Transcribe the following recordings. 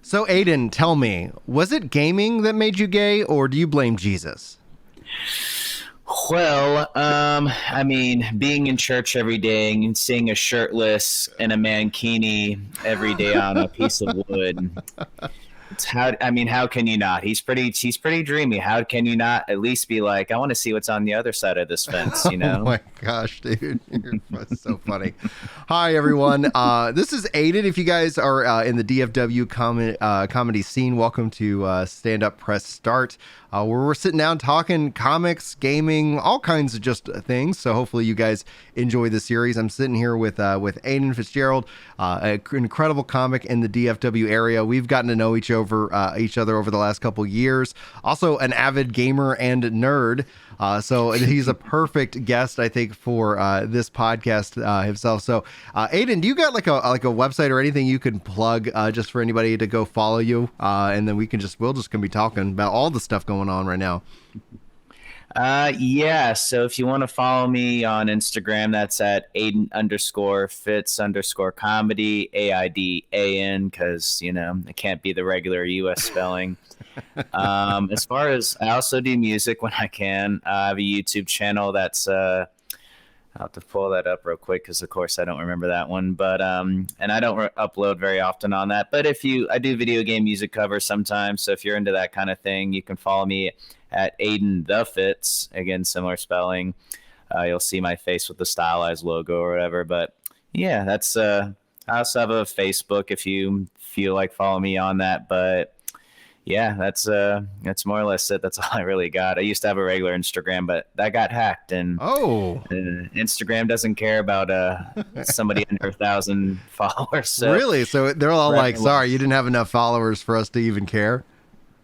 So, Aiden, tell me, was it gaming that made you gay, or do you blame Jesus? Well, I mean, being in church every day and seeing a shirtless and a mankini every day on a piece of wood. It's how I mean, how can you not? He's pretty dreamy. How can you not at least be like, I want to see what's on the other side of this fence, you Oh know? my gosh, dude. That's so funny. Hi, everyone. This is Aiden. If you guys are in the DFW comedy scene, welcome to Stand Up Press Start, where we're sitting down talking comics, gaming, all kinds of just things. So hopefully you guys enjoy the series. I'm sitting here with Aiden Fitzgerald, an incredible comic in the DFW area. We've gotten to know each other over the last couple years. Also an avid gamer and nerd. So he's a perfect guest, I think, for this podcast himself. So, Aiden, do you got like a website or anything you can plug just for anybody to go follow you? And then we'll just gonna be talking about all the stuff going on right now. Yeah. So if you want to follow me on Instagram, that's at Aiden_Fitz_comedy, AIDAN, because, it can't be the regular US spelling. As far as I also do music when I can, I have a YouTube channel that's, I'll have to pull that up real quick because, of course, I don't remember that one. But and I don't upload very often on that. But I do video game music covers sometimes. So if you're into that kind of thing, you can follow me at Aiden the Fitz. Again, similar spelling. You'll see my face with the stylized logo or whatever. But yeah, that's. I also have a Facebook if you feel like following me on that. But yeah, that's more or less it. That's all I really got. I used to have a regular Instagram, but that got hacked, and Instagram doesn't care about somebody under 1,000 followers. So Really? So they're all like, "Sorry, you didn't have enough followers for us to even care."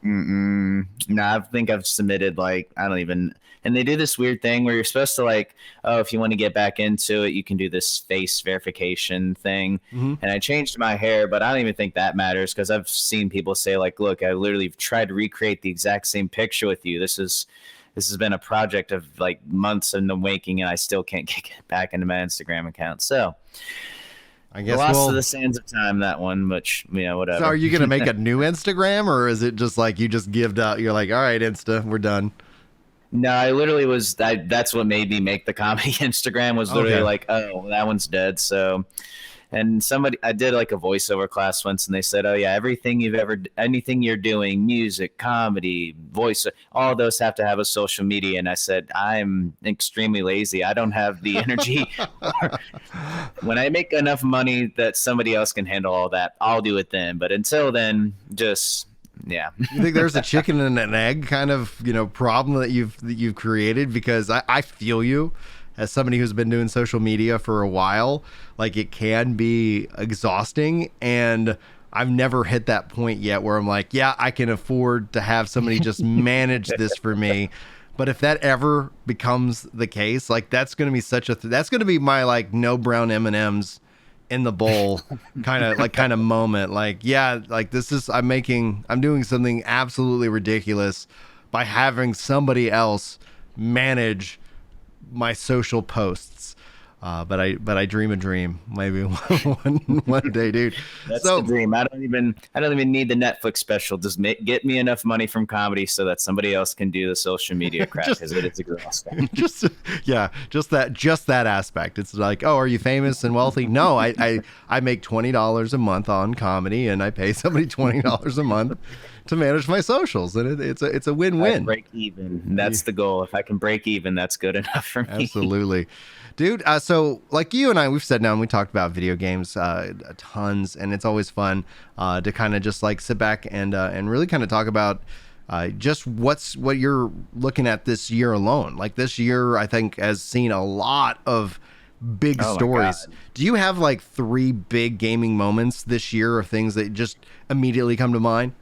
No, I think I've submitted I don't even. And they do this weird thing where you're supposed to if you want to get back into it, you can do this face verification thing. Mm-hmm. And I changed my hair, but I don't even think that matters because I've seen people say look, I literally tried to recreate the exact same picture with you. This has been a project of months in the making, and I still can't get back into my Instagram account. So I guess lost to the sands of time, that one, which, whatever. So are you going to make a new Instagram, or is it just you just give out, you're like, all right, Insta, we're done? No, I literally was. That's what made me make the comedy Instagram. Was literally oh, that one's dead. So, and I did a voiceover class once, and they said, oh yeah, anything you're doing, music, comedy, voice, all those have to have a social media. And I said, I'm extremely lazy. I don't have the energy. When I make enough money that somebody else can handle all that, I'll do it then. But until then, just. Yeah. You think there's a chicken and an egg kind of, problem that you've created? Because I feel you as somebody who's been doing social media for a while, it can be exhausting. And I've never hit that point yet where I'm like, yeah, I can afford to have somebody just manage this for me. But if that ever becomes the case, that's going to be that's going to be my no brown M&Ms in the bowl kind of moment. I'm doing something absolutely ridiculous by having somebody else manage my social posts. But I dream a dream, maybe one day, dude. That's the dream. I don't even need the Netflix special. Just get me enough money from comedy so that somebody else can do the social media crap, because it is exhausting. just that aspect. It's oh, are you famous and wealthy? No, I make $20 a month on comedy, and I pay somebody $20 a month to manage my socials, and it's a win-win. Break even. That's the goal. If I can break even, that's good enough for me. Absolutely. Dude, so you and I, we've sat down, we talked about video games tons, and it's always fun to kind of just sit back and really kind of talk about just what you're looking at this year alone. This year, I think, has seen a lot of big stories. Do you have 3 big gaming moments this year, or things that just immediately come to mind?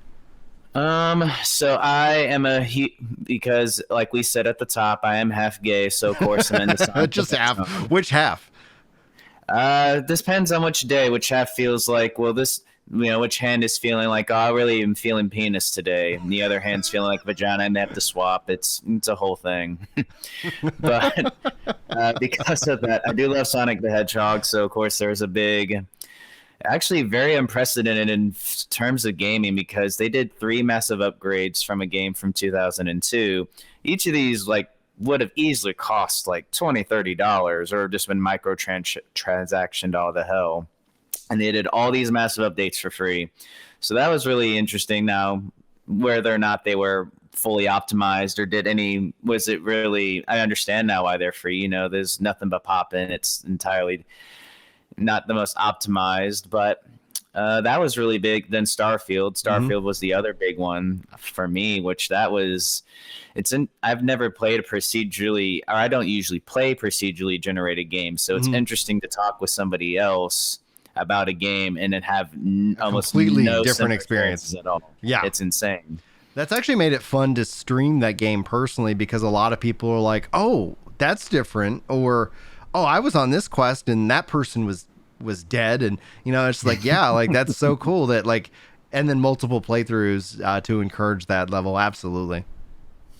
So I am because we said at the top, I am half gay. So of course I'm into just half. Which half? This depends on which day, which half feels which hand is feeling oh, I really am feeling penis today. And the other hand's feeling like vagina, and they have to swap. It's a whole thing. But because of that, I do love Sonic the Hedgehog. So of course there's a big Actually, very unprecedented in terms of gaming because they did 3 massive upgrades from a game from 2002. Each of these like would have easily cost like $20-$30 or just been transactioned all the hell. And they did all these massive updates for free. So that was really interesting. Now, whether or not they were fully optimized or was it really, I understand now why they're free. You know, there's nothing but pop-in. It's entirely not the most optimized, but that was really big. Then Starfield was the other big one for me, which I've never played a procedurally, or I don't usually play procedurally generated games. So it's interesting to talk with somebody else about a game and then have almost completely no different experiences at all. Yeah. It's insane. That's actually made it fun to stream that game personally because a lot of people are like, oh, that's different. Or, oh, I was on this quest and that person was dead. And, you know, it's like, yeah, like that's so cool that like, and then multiple playthroughs to encourage that level. Absolutely.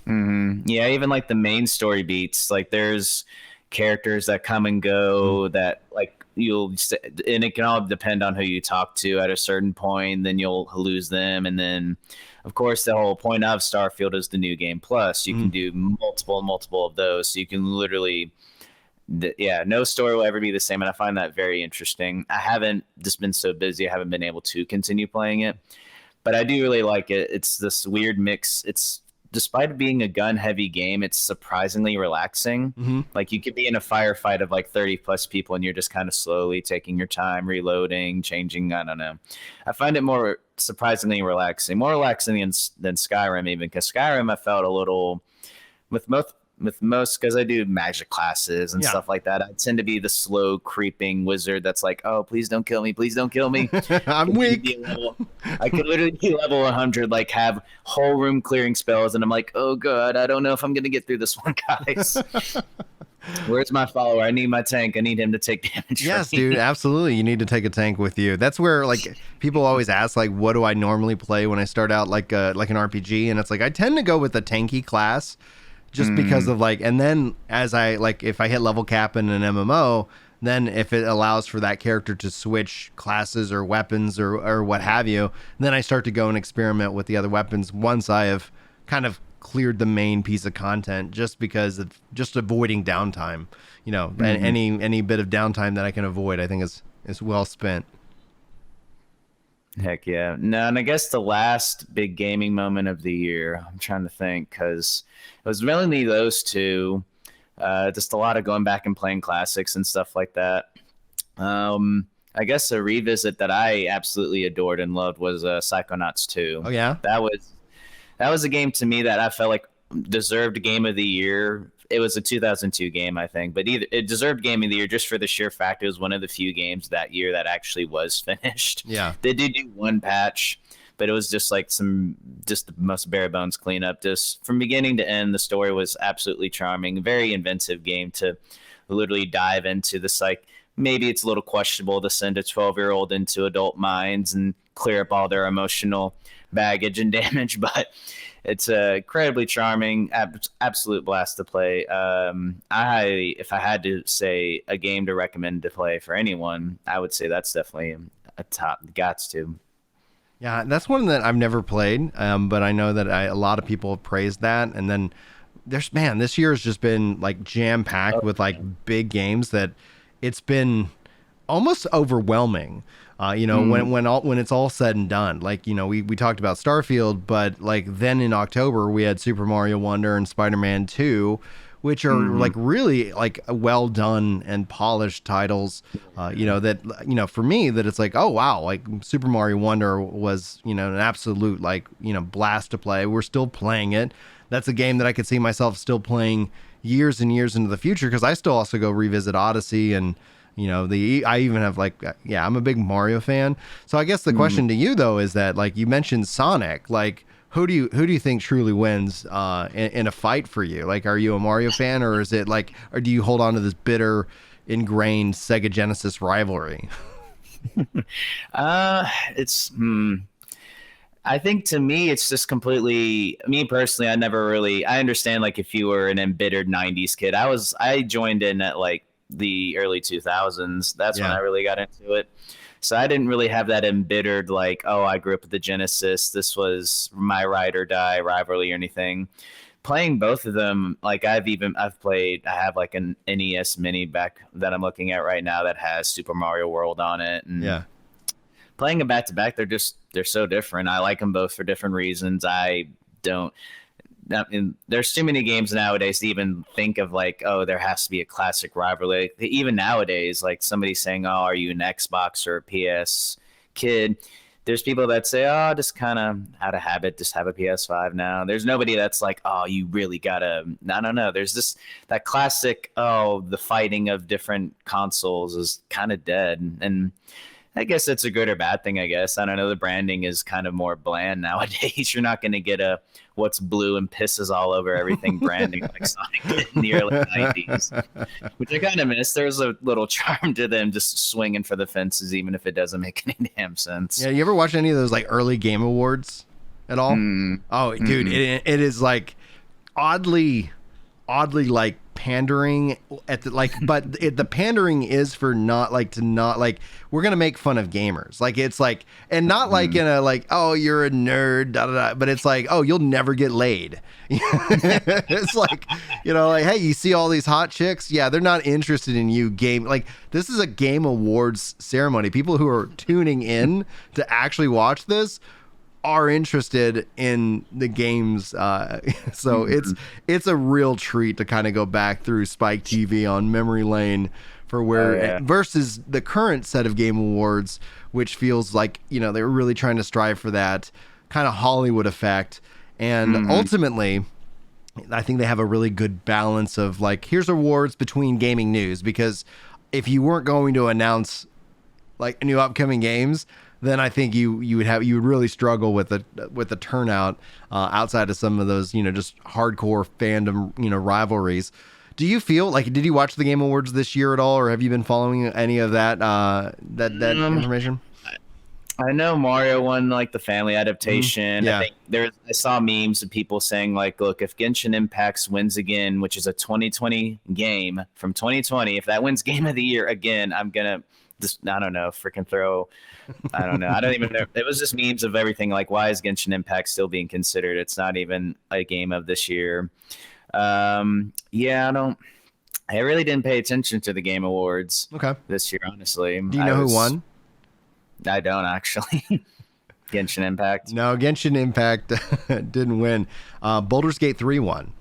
Mm-hmm. Yeah. Even like the main story beats, like there's characters that come and go that like and it can all depend on who you talk to at a certain point, then you'll lose them. And then of course the whole point of Starfield is the new game plus you can do multiple of those. So you can literally, no story will ever be the same. And I find that very interesting. I haven't just been so busy. I haven't been able to continue playing it, but I do really like it. It's this weird mix. Despite it being a gun heavy game, it's surprisingly relaxing. Like you could be in a firefight of like 30 plus people and you're just kind of slowly taking your time, reloading, changing. I don't know. I find it more surprisingly relaxing, more relaxing than Skyrim, even because Skyrim I felt a little with most because I do magic classes and stuff like that. I tend to be the slow creeping wizard that's like, oh, please don't kill me. Please don't kill me. I'm weak. I could literally be level 100, like have whole room clearing spells. And I'm like, oh, God, I don't know if I'm going to get through this one, guys. Where's my follower? I need my tank. I need him to take damage. Yes, dude, absolutely. You need to take a tank with you. That's where like people always ask like, what do I normally play when I start out like an RPG? And it's like, I tend to go with a tanky class. Just because of like, and then as I like, if I hit level cap in an MMO, then if it allows for that character to switch classes or weapons or what have you, then I start to go and experiment with the other weapons once I have kind of cleared the main piece of content, just because of just avoiding downtime, you know, and any bit of downtime that I can avoid, I think is well spent. Heck yeah. No, and I guess the last big gaming moment of the year, I'm trying to think, because it was mainly those two. Just a lot of going back and playing classics and stuff like that. I guess a revisit that I absolutely adored and loved was Psychonauts 2. Oh, yeah? That was a game to me that I felt like deserved Game of the Year. It was a 2002 game, I think, but it deserved Game of the Year just for the sheer fact it was one of the few games that year that actually was finished. Yeah. They did do one patch, but it was just like just the most bare bones cleanup. Just from beginning to end, the story was absolutely charming. Very inventive game to literally dive into this, like, maybe it's a little questionable to send a 12-year-old into adult minds and clear up all their emotional baggage and damage, but it's incredibly charming, absolute blast to play. If I had to say a game to recommend to play for anyone, I would say that's definitely a top. Gots to. Yeah, that's one that I've never played, but I know that a lot of people have praised that. And then this year has just been like jam packed with like big games that it's been almost overwhelming. When it's all said and done, like, you know, we talked about Starfield, but like then in October we had Super Mario Wonder and Spider-Man 2, which are like really like well done and polished titles. That for me, that it's like, oh wow, like Super Mario Wonder was, you know, an absolute like, you know, blast to play. We're still playing it. That's a game that I could see myself still playing years and years into the future, because I still also go revisit Odyssey and. You know, I even have like, I'm a big Mario fan. So I guess the question to you though is that, like, you mentioned Sonic, like who do you think truly wins in a fight for you? Like, are you a Mario fan, or is it like, or do you hold on to this bitter, ingrained Sega Genesis rivalry? I think to me, it's just completely me personally. I understand, like, if you were an embittered 90s kid, I joined in at like the early 2000s. That's when I really got into it. So I didn't really have that embittered, like, oh, I grew up with the Genesis, this was my ride or die rivalry or anything. Playing both of them, like I have like an NES mini back that I'm looking at right now that has Super Mario World on it. And Yeah. playing them back to back, they're so different. I like them both for different reasons. Don't there's too many games nowadays to even think of like, oh, there has to be a classic rivalry. Even nowadays, like somebody saying, oh, are you an Xbox or a PS kid? There's people that say, oh, just kind of out of habit, just have a PS5 now. There's nobody that's like, oh, you really gotta. No. There's that classic, oh, the fighting of different consoles is kind of dead. And I guess it's a good or bad thing, I guess. I don't know. The branding is kind of more bland nowadays. You're not going to get a what's blue and pisses all over everything branding like Sonic did in the early 90s, which I kind of miss. There's a little charm to them just swinging for the fences, even if it doesn't make any damn sense. Yeah, you ever watch any of those like early game awards at all? Oh, dude, it is like oddly like pandering at the like, but the pandering is for not like we're gonna make fun of gamers, like it's like, and not like in a like, oh, you're a nerd, da, da, da, but it's like, oh, you'll never get laid. It's like, you know, like, hey, you see all these hot chicks, yeah, they're not interested in you game. Like, this is a game awards ceremony. People who are tuning in to actually watch this are interested in the games, so it's a real treat to kind of go back through Spike TV on memory lane for where versus the current set of game awards, which feels like, you know, they were really trying to strive for that kind of Hollywood effect, and ultimately I think they have a really good balance of like, here's awards between gaming news, because if you weren't going to announce like new upcoming games, then I think you would really struggle with the turnout outside of some of those, you know, just hardcore fandom, you know, rivalries. Do you feel like, did you watch the Game Awards this year at all, or have you been following any of that information? I know Mario won like the family adaptation. Yeah. I saw memes of people saying like, look, if Genshin Impacts wins again, which is a 2020 game from 2020, if that wins Game of the Year again, I'm gonna just, I don't know, freaking throw. I don't know. I don't even know. It was just memes of everything. Like, why is Genshin Impact still being considered? It's not even a game of this year. Yeah, I really didn't pay attention to the Game Awards this year, honestly. Do you know who won? I don't actually. Genshin Impact. No, Genshin Impact didn't win. Baldur's Gate 3 won.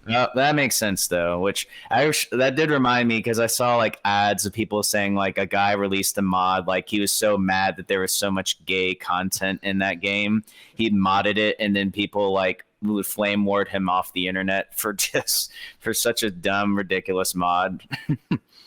That makes sense though, which that did remind me, because I saw like ads of people saying like a guy released a mod, like he was so mad that there was so much gay content in that game, he'd modded it, and then people like would flame ward him off the internet for such a dumb, ridiculous mod.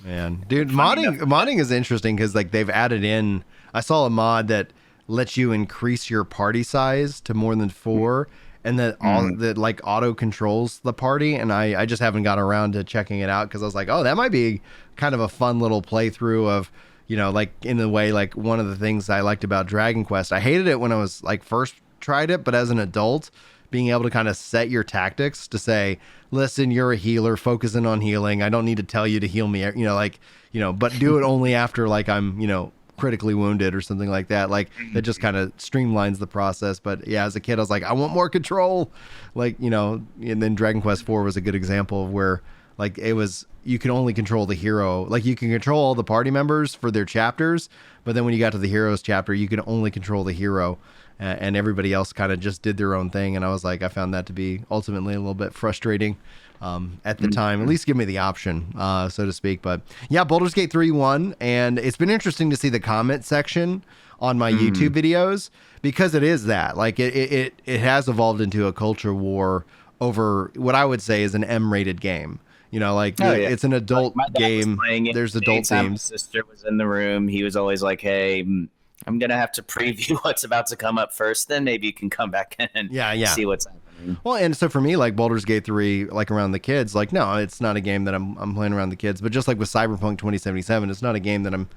Man, dude, modding is interesting because like they've added in. I saw a mod that lets you increase your party size to more than 4. And that like auto controls the party, and I just haven't got around to checking it out, because I was like, oh, that might be kind of a fun little playthrough of, you know, like in a way, like one of the things I liked about Dragon Quest. I hated it when I was like first tried it, but as an adult, being able to kind of set your tactics to say, listen, you're a healer, focusing on healing. I don't need to tell you to heal me, you know, like, you know, but do it only after like I'm, you know, critically wounded or something like that. Like, that just kind of streamlines the process. But yeah, as a kid, I was like, I want more control, like, you know. And then Dragon Quest 4 was a good example of where like it was, you can only control the hero, like you can control all the party members for their chapters, but then when you got to the heroes chapter, you can only control the hero, and everybody else kind of just did their own thing. And I was like, I found that to be ultimately a little bit frustrating at the time. At least give me the option, so to speak. But yeah, Baldur's Gate 3 won, and it's been interesting to see the comment section on my YouTube videos, because it is that, like, it has evolved into a culture war over what I would say is an M-rated game. You know, like, it's an adult game. There's adult themes. My sister was in the room. He was always like, hey, I'm going to have to preview what's about to come up first. Then maybe you can come back in and see what's happening. Well, and so for me, like Baldur's Gate 3, like around the kids, like, no, it's not a game that I'm playing around the kids. But just like with Cyberpunk 2077, it's not a game that I'm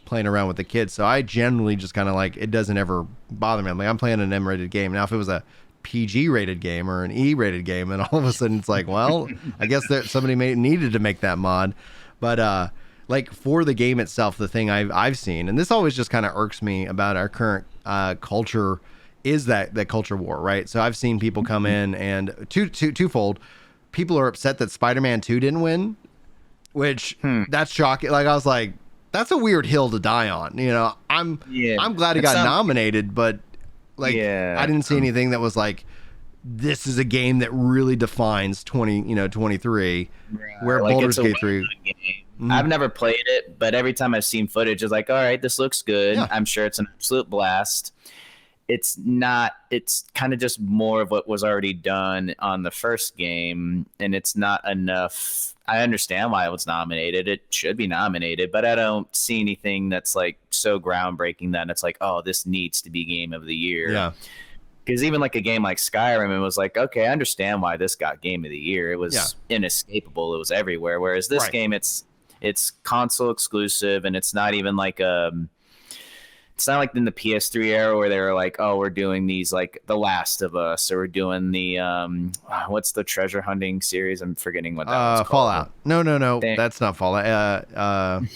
playing around with the kids. So I generally just kind of like, it doesn't ever bother me. I'm like, I'm playing an M-rated game. Now, if it was a PG-rated game or an E-rated game, and all of a sudden it's like, well, I guess that somebody needed to make that mod. But like for the game itself, the thing I've seen, and this always just kind of irks me about our current culture, is that culture war, right? So I've seen people come in and twofold. People are upset that Spider-Man 2 didn't win, which that's shocking. Like I was like, that's a weird hill to die on. You know, I'm glad it got nominated, but like I didn't see anything that was like, this is a game that really defines 23, where like Baldur's Gate 3. I've never played it, but every time I've seen footage, it's like, all right, this looks good. Yeah. I'm sure it's an absolute blast. It's not, it's kind of just more of what was already done on the first game, and it's not enough. I understand why it was nominated. It should be nominated, but I don't see anything that's like so groundbreaking that it's like, oh, this needs to be Game of the Year. Yeah. Because even like a game like Skyrim, it was like, okay, I understand why this got Game of the Year. It was inescapable. It was everywhere. Whereas this game, it's console exclusive, and it's not even like it's not like in the PS3 era where they were like, oh, we're doing these like The Last of Us, or we're doing the what's the treasure hunting series? I'm forgetting what that was called. Fallout. No, that's not Fallout.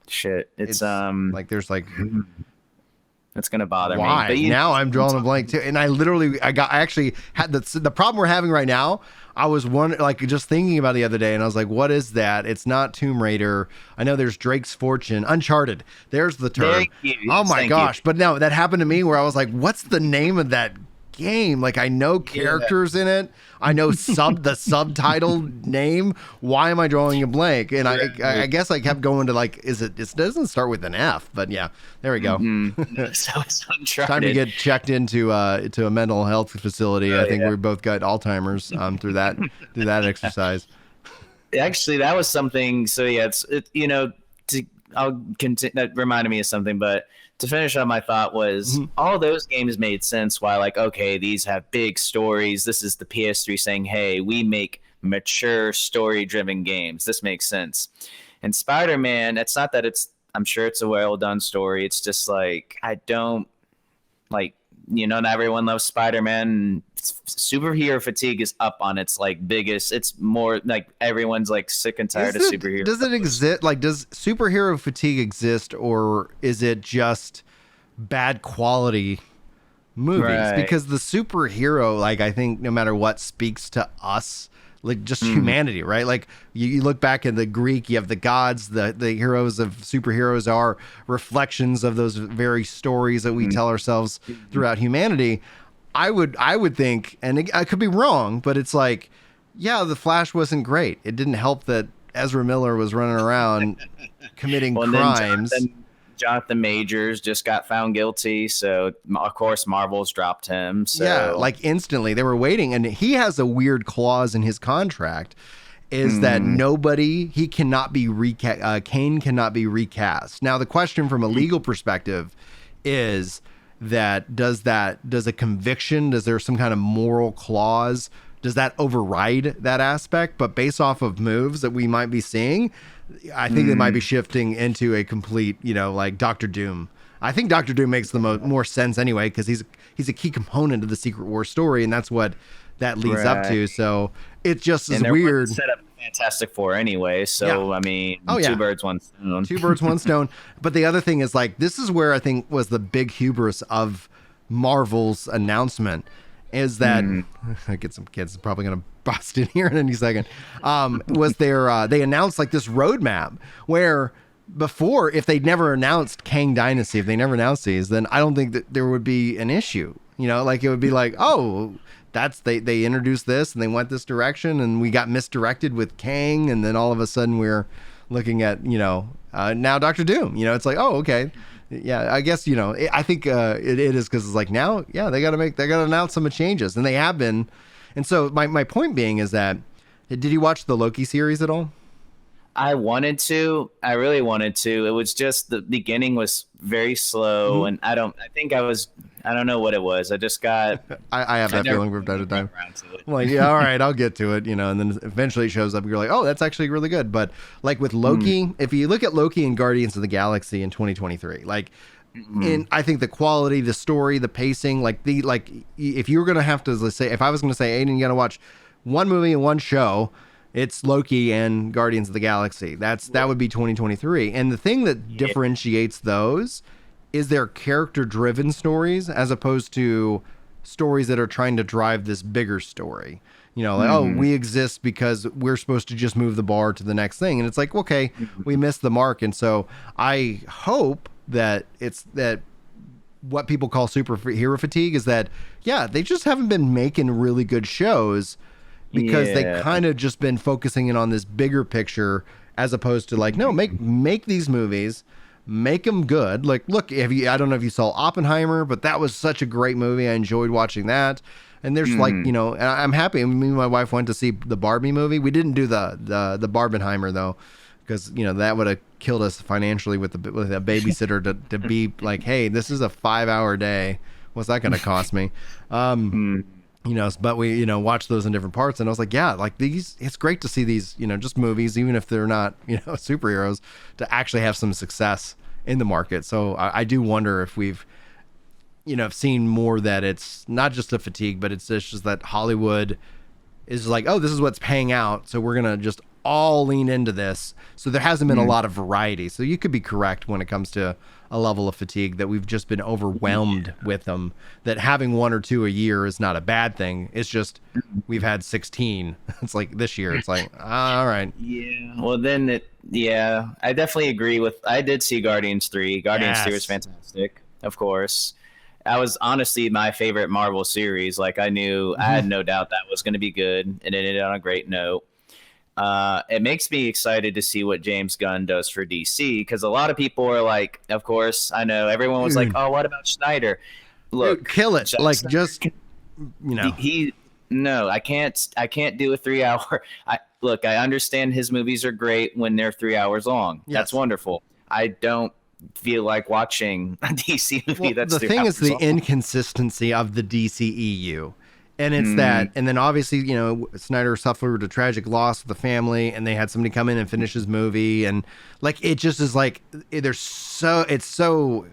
Shit, it's like there's like. It's gonna bother me. Why? Now I'm drawing a blank too, and I actually had the problem we're having right now. I was just thinking about it the other day, and I was like, "What is that?" It's not Tomb Raider. I know there's Drake's Fortune, Uncharted. There's the term. Oh my gosh! But no, that happened to me where I was like, "What's the name of that game?" Like I know characters in it. I know the subtitle name. Why am I drawing a blank? And I guess I kept going to like, it doesn't start with an F, but yeah, there we go. So it's Uncharted. Time to get checked into to a mental health facility. I think we both got Alzheimer's through that exercise. Actually, that was something. So yeah, I'll continue. That reminded me of something, but to finish up my thought was all those games made sense. Why, like, okay, these have big stories. This is the PS3 saying, hey, we make mature story-driven games. This makes sense. And Spider-Man, it's not that I'm sure it's a well-done story. It's just like, I don't, like, not everyone loves Spider-Man. Superhero fatigue is up on its like biggest. It's more like everyone's like sick and tired of superheroes. Does it exist? Like, does superhero fatigue exist, or is it just bad quality movies? Right. Because the superhero, like, I think no matter what speaks to us, like just humanity, right? Like you look back in the Greek, you have the gods, the heroes of superheroes are reflections of those very stories that we tell ourselves throughout humanity. I would think, and I could be wrong, but it's like, yeah, the Flash wasn't great. It didn't help that Ezra Miller was running around committing crimes. Jonathan Majors just got found guilty, so of course Marvel's dropped him. So yeah, like instantly they were waiting, and he has a weird clause in his contract, is that he cannot be Kane cannot be recast. Now the question from a legal perspective is that does a conviction, does there some kind of moral clause, does that override that aspect? But based off of moves that we might be seeing, I think they might be shifting into a complete, like Doctor Doom. I think Doctor Doom makes the more sense anyway, because he's a key component of the Secret War story, and that's what that leads up to. So it just is weird. Set up Fantastic Four anyway, so I mean, two birds, one stone. Two birds, one stone. But the other thing is, like, this is where I think was the big hubris of Marvel's announcement, is that I get some kids probably going to bust in here in any second. Was they announced like this roadmap where before, if they'd never announced Kang Dynasty, if they never announced these, then I don't think that there would be an issue. Like it would be like, oh, they introduced this and they went this direction and we got misdirected with Kang, and then all of a sudden we're looking at now Doctor Doom. It's like, oh, okay. Yeah, I guess, I think it is, because it's like now, they got to announce some changes, and they have been. And so my point being is that, did you watch the Loki series at all? I wanted to. I really wanted to. It was just the beginning was very slow, and I don't know what it was. I just got. I have that feeling from time to time. I'm like, yeah, all right, I'll get to it, and then eventually it shows up. And you're like, oh, that's actually really good. But like with Loki, if you look at Loki and Guardians of the Galaxy in 2023, like. And I think the quality, the story, the pacing, if you were gonna have to, let's say, if I was gonna say, Aiden, you gotta watch one movie and one show, It's Loki and Guardians of the Galaxy. That would be 2023. And the thing that differentiates those is their character-driven stories as opposed to stories that are trying to drive this bigger story. You know, like, oh, we exist because we're supposed to just move the bar to the next thing. And it's like, okay, we missed the mark. And so I hope that it's that what people call superhero fatigue is that, yeah, they just haven't been making really good shows because they kind of just been focusing in on this bigger picture as opposed to like, no, make these movies, make them good. Like, look, I don't know if you saw Oppenheimer, but that was such a great movie. I enjoyed watching that. And there's like, you know, I'm happy. Me and my wife went to see the Barbie movie. We didn't do the Barbenheimer though, because, you know, that would have killed us financially with a babysitter to be like, hey, this is a 5-hour day. What's that going to cost me? You know, but we, you know, watched those in different parts, and I was like, yeah, like these, it's great to see these, you know, just movies, even if they're not, you know, superheroes, to actually have some success in the market. So I do wonder if we've, you know, seen more that it's not just a fatigue, but it's just that Hollywood is like, oh, this is what's paying out, so we're gonna just all lean into this. So there hasn't been a lot of variety. So you could be correct when it comes to a level of fatigue, that we've just been overwhelmed with them, that having 1 or 2 a year is not a bad thing. It's just we've had 16. It's like this year it's like, all right. Yeah, well then I definitely agree with, I did see Guardians 3 was fantastic, of course. That was honestly my favorite Marvel series. Like, I knew I had no doubt that was going to be good, and it ended on a great note. It makes me excited to see what James Gunn does for DC, because a lot of people are like, of course, I know everyone was like, oh, what about Snyder? Look, kill it. Like, just, you know, no, I can't do a 3-hour. Look, I understand his movies are great when they're 3 hours long. Yes. That's wonderful. I don't feel like watching a DC movie that's the thing is the inconsistency of the DCEU. And it's that, and then obviously, you know, Snyder suffered a tragic loss with the family, and they had somebody come in and finish his movie, and like, it just is like, it's so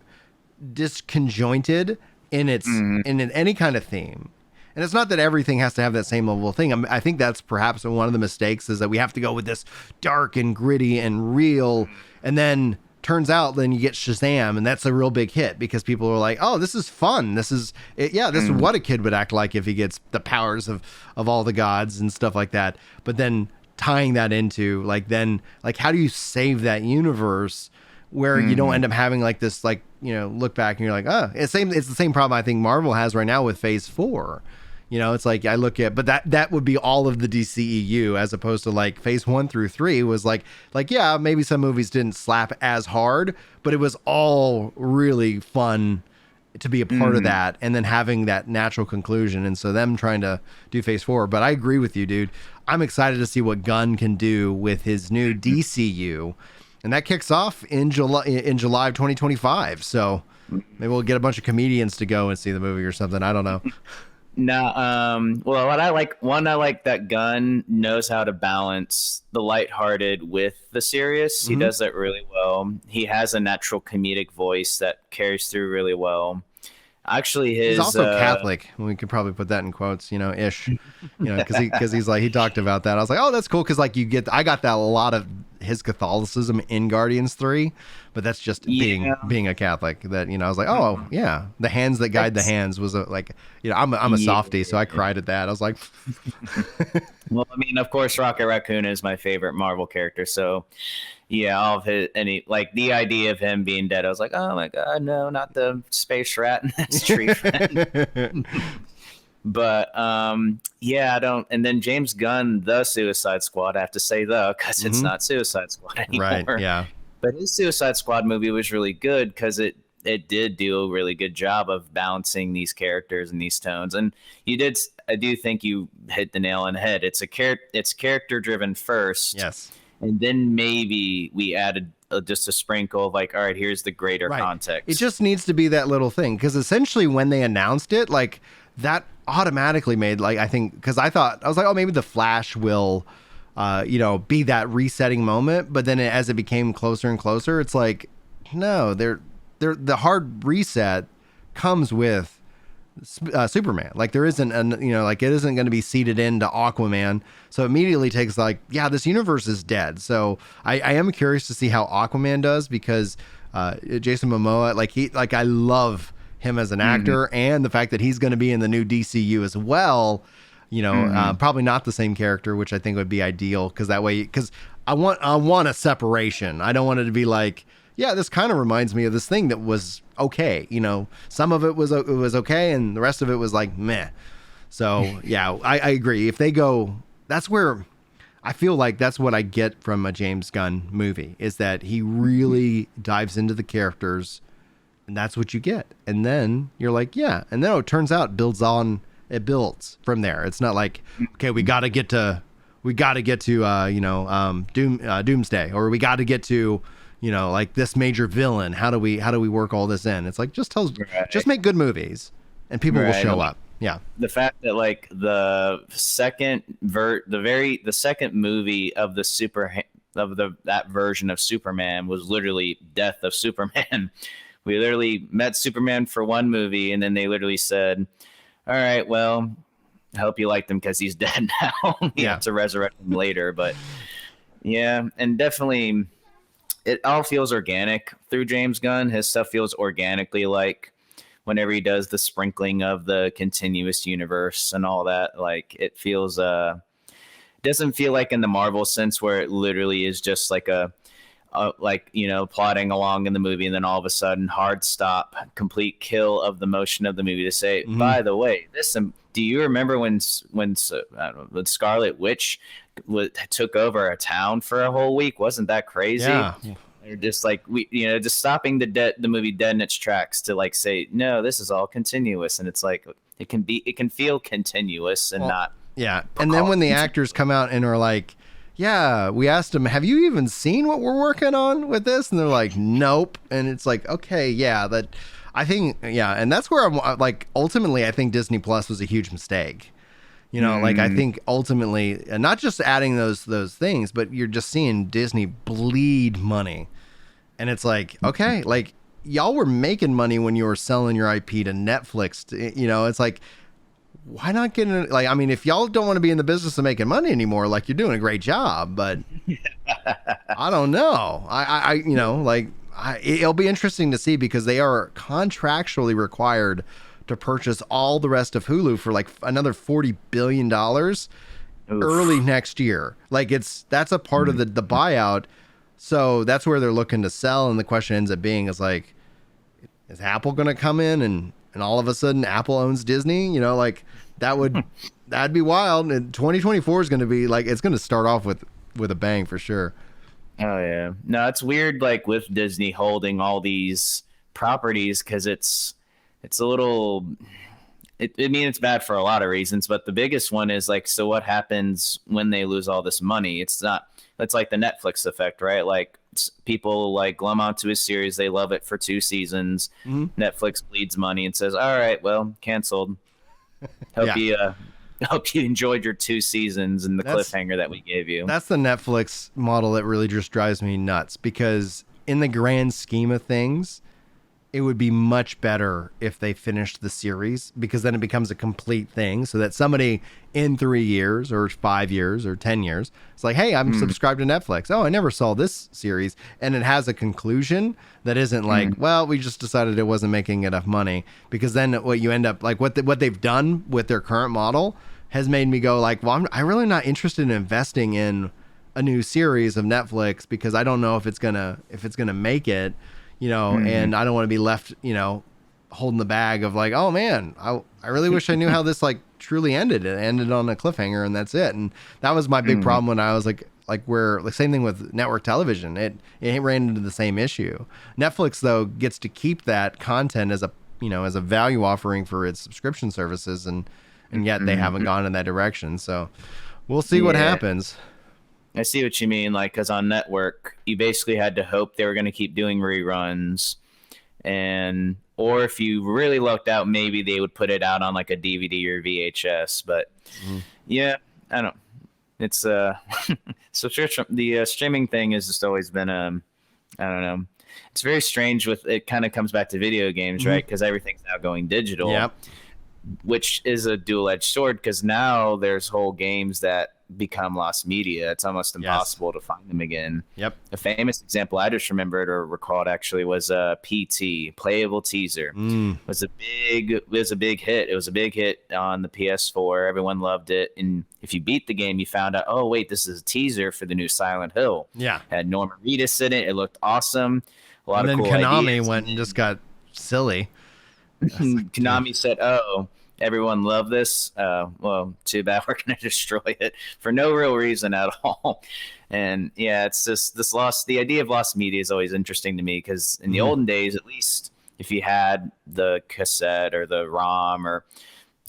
disconjointed in its in any kind of theme. And it's not that everything has to have that same level of thing. I think that's perhaps one of the mistakes, is that we have to go with this dark and gritty and real, and then turns out then you get Shazam, and that's a real big hit because people are like, oh, this is fun. This is what a kid would act like if he gets the powers of all the gods and stuff like that. But then tying that into like, then like, how do you save that universe where you don't end up having like this, like, you know, look back and you're like, oh, it's the same problem I think Marvel has right now with Phase 4. You know, it's like, I look at, but that would be all of the DCEU, as opposed to like Phase 1 through 3 was like, yeah, maybe some movies didn't slap as hard, but it was all really fun to be a part of that, and then having that natural conclusion. And so them trying to do Phase 4, but I agree with you, dude. I'm excited to see what Gunn can do with his new DCU, and that kicks off in July of 2025. So maybe we'll get a bunch of comedians to go and see the movie or something. I don't know. No, well, what I like that Gunn knows how to balance the lighthearted with the serious. He does that really well. He has a natural comedic voice that carries through really well. Actually, he's also Catholic. We could probably put that in quotes, you know, ish, you know, because he's like, he talked about that. I was like, oh, that's cool, because like I got that a lot of his Catholicism in Guardians 3, but that's just being a Catholic. That, you know, I was like, oh yeah, the hands that guide the hands was like, you know, I'm a softie, so I cried at that. I was like, well, I mean, of course, Rocket Raccoon is my favorite Marvel character, so. Yeah, all of his, like the idea of him being dead, I was like, oh my god, no, not the space rat and this tree friend. But yeah, I don't. And then James Gunn, the Suicide Squad, I have to say because it's not Suicide Squad anymore. Right? Yeah. But his Suicide Squad movie was really good because it did do a really good job of balancing these characters and these tones. And I do think you hit the nail on the head. It's character driven first. Yes. And then maybe we added just a sprinkle of like, all right, here's the greater context. It just needs to be that little thing. Because essentially when they announced it, like that automatically made, like, I think, because I was like, oh, maybe the Flash will, you know, be that resetting moment. But then as it became closer and closer, it's like, no, the hard reset comes with Superman. Like there isn't like it isn't going to be seeded into Aquaman. So immediately takes like, yeah, this universe is dead. So I am curious to see how Aquaman does, because Jason Momoa, like I love him as an actor, and the fact that he's going to be in the new DCU as well. Probably not the same character, which I think would be ideal, because that way, because I want a separation. I don't want it to be like, yeah, this kind of reminds me of this thing that was okay. Some of it was okay, and the rest of it was like meh. So yeah, I agree. If they go, that's where I feel like that's what I get from a James Gunn movie, is that he really dives into the characters, and that's what you get. And then you're like, yeah, and then it turns out it builds from there. It's not like, okay, we got to get to Doomsday, or we got to get to like this major villain. How do we work all this in? It's like, just make good movies and people will show up. Yeah. The fact that like the second movie of that version of Superman was literally Death of Superman. We literally met Superman for one movie, and then they literally said, all right, well, I hope you like him because he's dead now. We have to resurrect him later. But yeah, and definitely it all feels organic through James Gunn. His stuff feels organically, like whenever he does the sprinkling of the continuous universe and all that, like it feels doesn't feel like in the Marvel sense where it literally is just like plotting along in the movie, and then all of a sudden hard stop, complete kill of the motion of the movie to say, by the way, do you remember when Scarlet Witch took over a town for a whole week? Wasn't that crazy? Yeah. They're just like, just stopping the movie dead in its tracks to like say, no, this is all continuous. And it's like, it can feel continuous and not. Yeah. And then when the actors come out and are like, yeah, we asked them, have you even seen what we're working on with this? And they're like, nope. And it's like, okay, yeah, and that's where I'm like, ultimately, I think Disney Plus was a huge mistake. Like I think ultimately, and not just adding those things, but you're just seeing Disney bleed money. And it's like, okay, like y'all were making money when you were selling your IP to Netflix. It's like, why not get in? Like, I mean, if y'all don't want to be in the business of making money anymore, like, you're doing a great job, but I don't know. It'll be interesting to see, because they are contractually required to purchase all the rest of Hulu for like another $40 billion early next year. Like that's a part of the buyout. So that's where they're looking to sell. And the question ends up being is like, is Apple going to come in and all of a sudden Apple owns Disney? Like that'd be wild. And 2024 is going to be like, it's going to start off with a bang for sure. Oh yeah. No, it's weird. Like with Disney holding all these properties, cause it's a little, it's bad for a lot of reasons, but the biggest one is like, so what happens when they lose all this money? It's like the Netflix effect, right? Like people like glom onto a series. They love it for 2 seasons. Netflix bleeds money and says, all right, well, canceled. Hope you enjoyed your 2 seasons and the cliffhanger that we gave you. That's the Netflix model that really just drives me nuts, because in the grand scheme of things, it would be much better if they finished the series, because then it becomes a complete thing, so that somebody in 3 years or 5 years or 10 years, it's like, hey, I'm subscribed to Netflix. Oh, I never saw this series. And it has a conclusion that isn't like, well, we just decided it wasn't making enough money. Because then what you end up like, what they've done with their current model has made me go like, well, I'm really not interested in investing in a new series of Netflix, because I don't know if it's gonna make it. And I don't want to be left, holding the bag of like, oh man, I really wish I knew how this like truly ended. It ended on a cliffhanger and that's it. And that was my big problem when I was like where the same thing with network television, it ran into the same issue. Netflix though gets to keep that content as a value offering for its subscription services, and yet they haven't gone in that direction. So we'll see what happens. I see what you mean. Like, because on network, you basically had to hope they were going to keep doing reruns, or if you really lucked out, maybe they would put it out on like a DVD or VHS. But yeah, I don't. It's so the streaming thing has just always been I don't know. It's very strange. With it, kind of comes back to video games, right? Because everything's now going digital. Yep. which is a dual-edged sword because now there's whole games that become lost media. It's almost impossible to find them again. Yep. A famous example I just remembered or recalled actually was PT, Playable Teaser. It was a big hit. It was a big hit on the PS4. Everyone loved it. And if you beat the game, you found out, oh wait, this is a teaser for the new Silent Hill. Yeah. It had Norman Reedus in it. It looked awesome. A lot of cool Konami ideas. went and just got silly. Konami said, oh, everyone loved this. Well, too bad we're going to destroy it for no real reason at all. And yeah, it's just the idea of lost media is always interesting to me because in the olden days, at least if you had the cassette or the ROM or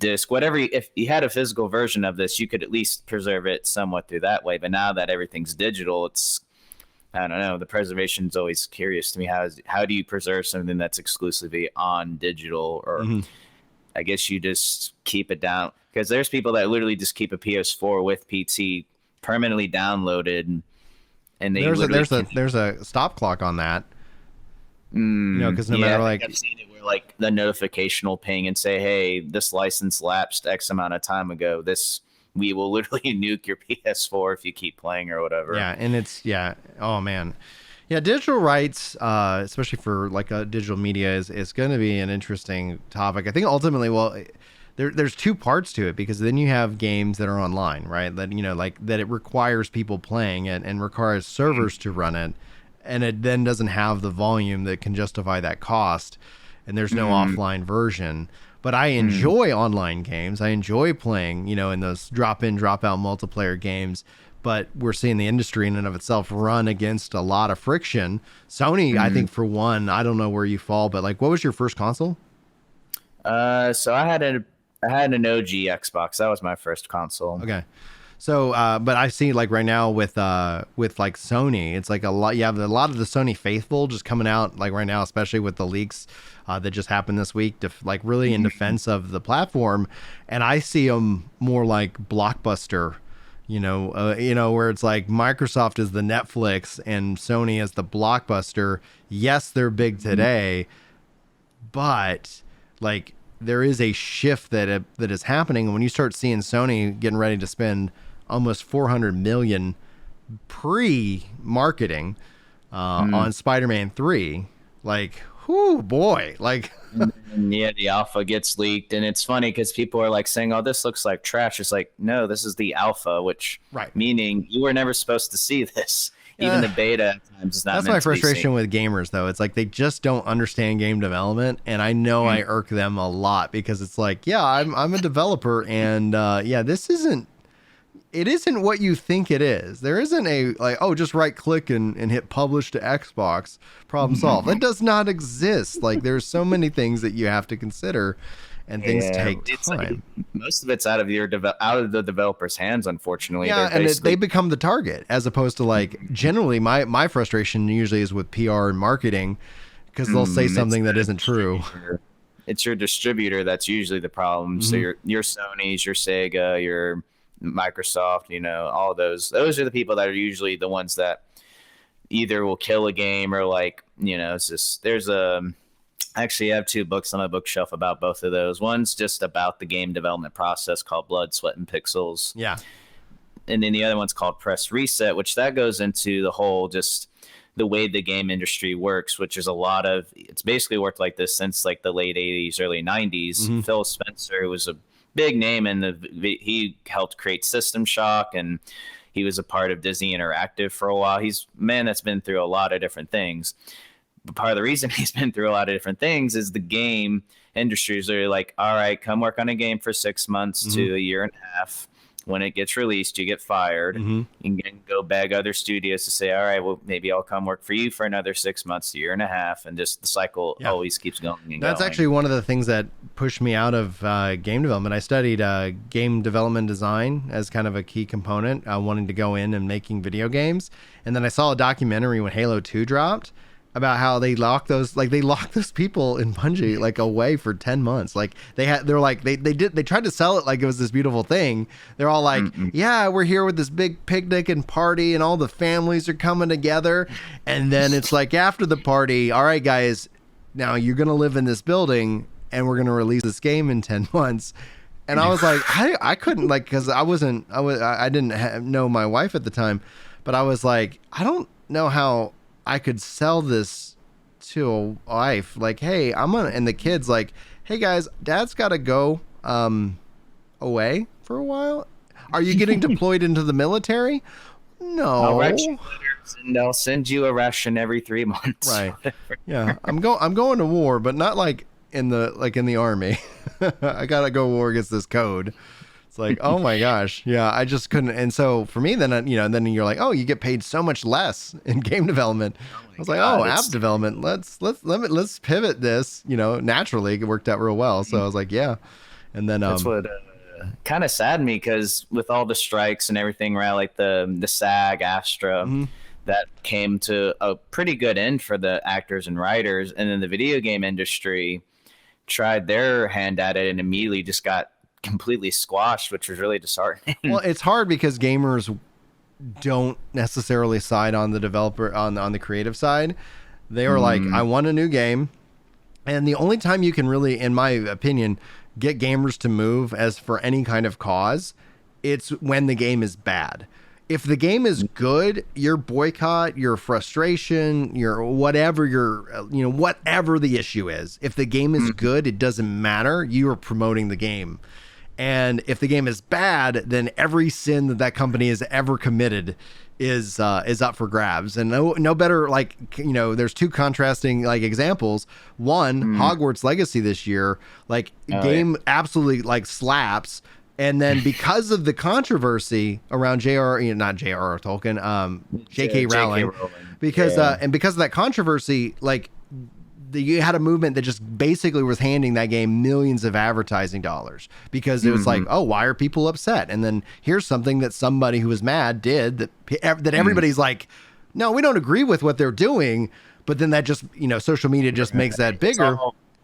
disc, whatever, if you had a physical version of this, you could at least preserve it somewhat through that way. But now that everything's digital, it's, I don't know. The preservation is always curious to me. How do you preserve something that's exclusively on digital? Or I guess you just keep it down because there's people that literally just keep a PS4 with PT permanently downloaded, and they there's a stop clock on that. Because no matter I've seen it where like the notification will ping and say, "Hey, this license lapsed X amount of time ago. We will literally nuke your PS4 if you keep playing or whatever." Yeah, and oh man. Yeah, digital rights, especially for like a digital media is going to be an interesting topic. I think ultimately, there's two parts to it because then you have games that are online, right? That, that it requires people playing it and requires servers to run it. And it then doesn't have the volume that can justify that cost. And there's no offline version. But I enjoy online games. I enjoy playing, in those drop-in, drop-out multiplayer games. But we're seeing the industry in and of itself run against a lot of friction. Sony, I think, for one, I don't know where you fall, but like, what was your first console? So I had an OG Xbox. That was my first console. Okay. So, but I see like right now with like Sony, it's like a lot. You have a lot of the Sony faithful just coming out like right now, especially with the leaks that just happened this week, like really in defense of the platform. And I see them more like Blockbuster, where it's like Microsoft is the Netflix and Sony is the Blockbuster. Yes, they're big today, but like there is a shift that is happening. And when you start seeing Sony getting ready to spend almost 400 million pre-marketing on Spider-Man 3, like, whoo boy, like. Yeah, the alpha gets leaked, and it's funny because people are like saying, "Oh, this looks like trash." It's like, no, this is the alpha, which meaning you were never supposed to see this. Even the beta at times is not. That's my frustration with gamers, though. It's like they just don't understand game development, and I know I irk them a lot because it's like, yeah, I'm a developer, and this isn't. It isn't what you think it is. There isn't a like, oh, just right click and hit publish to Xbox, problem solved. That does not exist. Like there's so many things that you have to consider, and things take time. Like, most of it's out of the developer's hands, unfortunately. Yeah, and they become the target as opposed to like generally my frustration usually is with PR and marketing because they'll say something that isn't true. It's your distributor that's usually the problem. So your Sony's, your Sega, your Microsoft, all those are the people that are usually the ones that either will kill a game or like, it's just, actually I have 2 books on my bookshelf about both of those. One's just about the game development process called Blood, Sweat, and Pixels. Yeah. And then the other one's called Press Reset, which that goes into the whole, just the way the game industry works, which is it's basically worked like this since like the late 80s, early 90s. Phil Spencer, who was a big name he helped create System Shock, and he was a part of Disney Interactive for a while. He's a man that's been through a lot of different things. But part of the reason he's been through a lot of different things is the game industry is really like, all right, come work on a game for 6 months to a year and a half. When it gets released, you get fired. You can go beg other studios to say, all right, well, maybe I'll come work for you for another 6 months, a year and a half. And just the cycle always keeps going and That's going. actually one of the things that pushed me out of game development. I studied game development design as kind of a key component, wanting to go in and making video games. And then I saw a documentary when Halo 2 dropped about how they locked those people in Bungie like away for 10 months. Like they tried to sell it like it was this beautiful thing. They're all like, yeah, we're here with this big picnic and party and all the families are coming together. And then it's like after the party, all right, guys, now you're going to live in this building and we're gonna release this game in 10 months. And I was like, I couldn't, like, because I didn't know my wife at the time, but I was like, I don't know how I could sell this to a wife. Like, hey, and the kids like, hey guys, Dad's got to go away for a while. Are you getting deployed into the military? No. I'll write you letters and they'll send you a ration every 3 months. Right. Yeah. I'm going to war, but not like in the army. I gotta go war against this code. It's like, oh my gosh. Yeah, I just couldn't. And so for me, then then you're like, oh, you get paid so much less in game development. I was like, oh, app development. Let's pivot this. Naturally, it worked out real well. So I was like, yeah. And then that's what kind of saddened me, because with all the strikes and everything around, like the SAG, Astra, that came to a pretty good end for the actors and writers, and then the video game industry tried their hand at it and immediately just got completely squashed, which was really disheartening. Well, it's hard because gamers don't necessarily side on the developer on the creative side. They were like, I want a new game. And the only time you can really, in my opinion, get gamers to move as for any kind of cause, it's when the game is bad. If the game is good, your boycott, your frustration, your whatever whatever the issue is, if the game is good, it doesn't matter. You are promoting the game. And if the game is bad, then every sin that company has ever committed is up for grabs. And no better, there's two contrasting examples. One, Hogwarts Legacy this year, game absolutely slaps. And then because of the controversy around not J.R.R. Tolkien, J.K. Rowling, because of that controversy, you had a movement that just basically was handing that game millions of advertising dollars, because it was like, oh, why are people upset? And then here's something that somebody who was mad did that everybody's like, no, we don't agree with what they're doing. But then that just, social media just makes that bigger.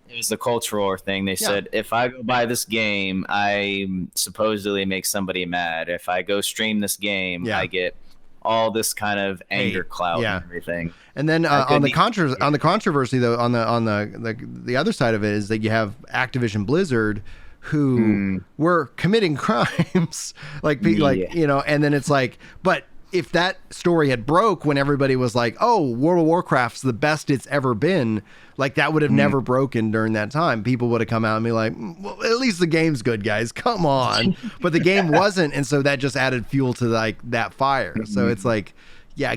It was the cultural thing. They said, if I go buy this game, I supposedly make somebody mad. If I go stream this game, I get all this kind of anger clout and everything. And then on the controversy though, on the other side of it is that you have Activision Blizzard, who were committing crimes, and then it's like, but if that story had broke when everybody was like, oh, World of Warcraft's the best it's ever been, that would have never broken during that time. People would have come out and be like, well, at least the game's good, guys. Come on. But the game wasn't. And so that just added fuel to that fire. So it's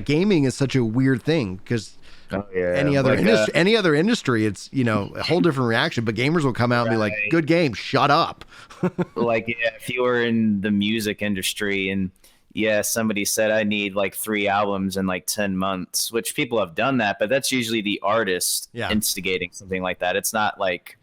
gaming is such a weird thing, because any other industry, it's, a whole different reaction. But gamers will come out and be like, good game, shut up. If you were in the music industry and somebody said I need 3 albums in 10 months, which people have done that, but that's usually the artist instigating something like that. It's not like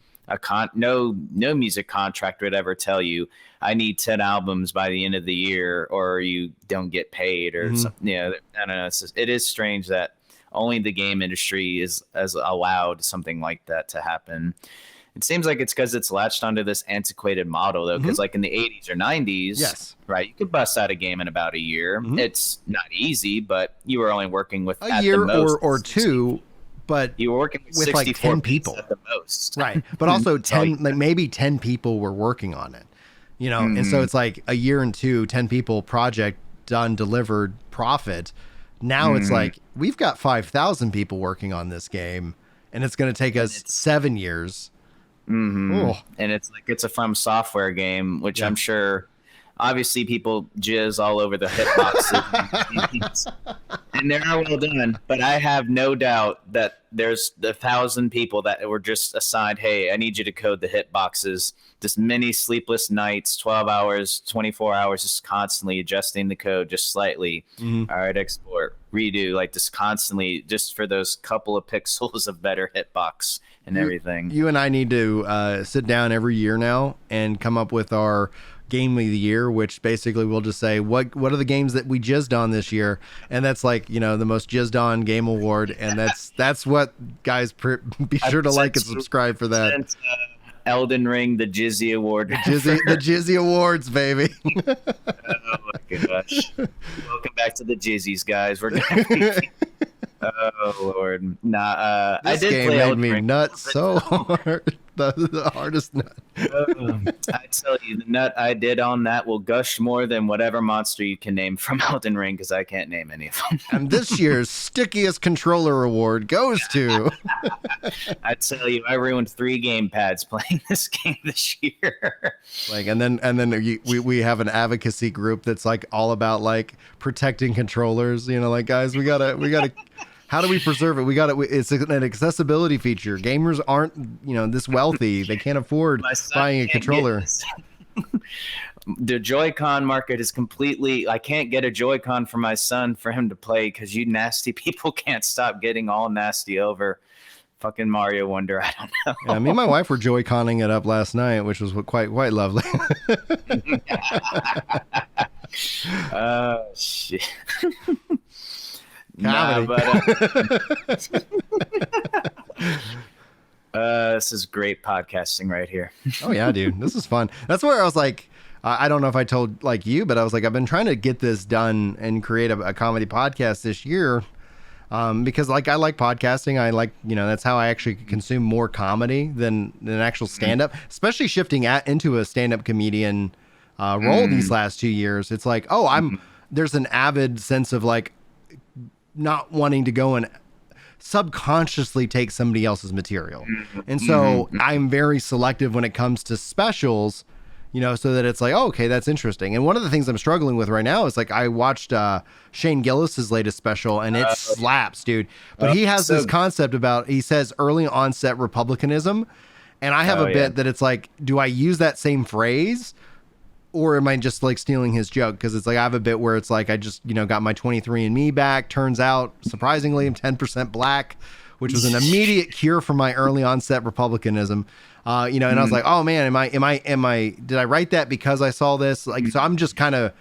no music contract would ever tell you I need 10 albums by the end of the year or you don't get paid or something. I don't know. It is strange that only the game industry has allowed something like that to happen. It seems like it's because it's latched onto this antiquated model, though, because in the 80s or 90s, right, you could bust out a game in about a year. It's not easy, but you were only working with a year or two, but you were working with 10 people at the most. Right, but also 10, maybe 10 people were working on it, and so it's like a year and 10 people, project done, delivered, profit. Now it's like, we've got 5,000 people working on this game, and it's going to take us 7 years. And it's a From Software game, which I'm sure obviously people jizz all over the hitboxes and they're not well done, but I have no doubt that there's 1,000 people that were just assigned, hey, I need you to code the hitboxes, just many sleepless nights, 12 hours, 24 hours, just constantly adjusting the code just slightly. All right, export, redo, just constantly, just for those couple of pixels of better hitbox and everything. You and I need to sit down every year now and come up with our game of the year, which basically we'll just say what are the games that we jizzed on this year, and that's the most jizzed on game award, and that's what guys be sure to like and subscribe for that. Elden Ring, the Jizzy Award. The Jizzy Awards, baby. Oh my gosh. Welcome back to the Jizzys, guys. We're gonna oh Lord. This I did game play made Elden me Ring nuts so hard. the hardest nut. I tell you, the nut I did on that will gush more than whatever monster you can name from Elden Ring, because I can't name any of them. And this year's stickiest controller award goes to. I tell you, I ruined 3 game pads playing this game this year. Like, and then we have an advocacy group that's like all about like protecting controllers. You know, like, guys, we gotta. How do we preserve it? It's an accessibility feature. Gamers aren't, this wealthy. They can't afford buying a controller. The Joy-Con market is completely. I can't get a Joy-Con for my son for him to play because you nasty people can't stop getting all nasty over fucking Mario Wonder. I don't know. Yeah, me and my wife were Joy-Conning it up last night, which was quite lovely. Shit. Comedy. This is great podcasting right here. Oh yeah, dude, this is fun. That's where I was like, I don't know if I told like you, but I was like, I've been trying to get this done and create a comedy podcast this year, because like I like podcasting. I like, that's how I actually consume more comedy than actual stand up, especially shifting into a stand up comedian role these last 2 years. It's like, there's an avid sense of like not wanting to go and subconsciously take somebody else's material. And so I'm very selective when it comes to specials, so that it's like, oh, okay, that's interesting. And one of the things I'm struggling with right now is like, I watched Shane Gillis's latest special and it slaps, dude. But he has this concept about, he says early onset republicanism. And I have a bit that it's like, do I use that same phrase? Or am I just like stealing his joke? Because it's like I have a bit where it's like I just, got my 23andMe back. Turns out, surprisingly, I'm 10% black, which was an immediate cure for my early onset republicanism. And I was like, oh man, did I write that because I saw this? Like, so I'm just kind of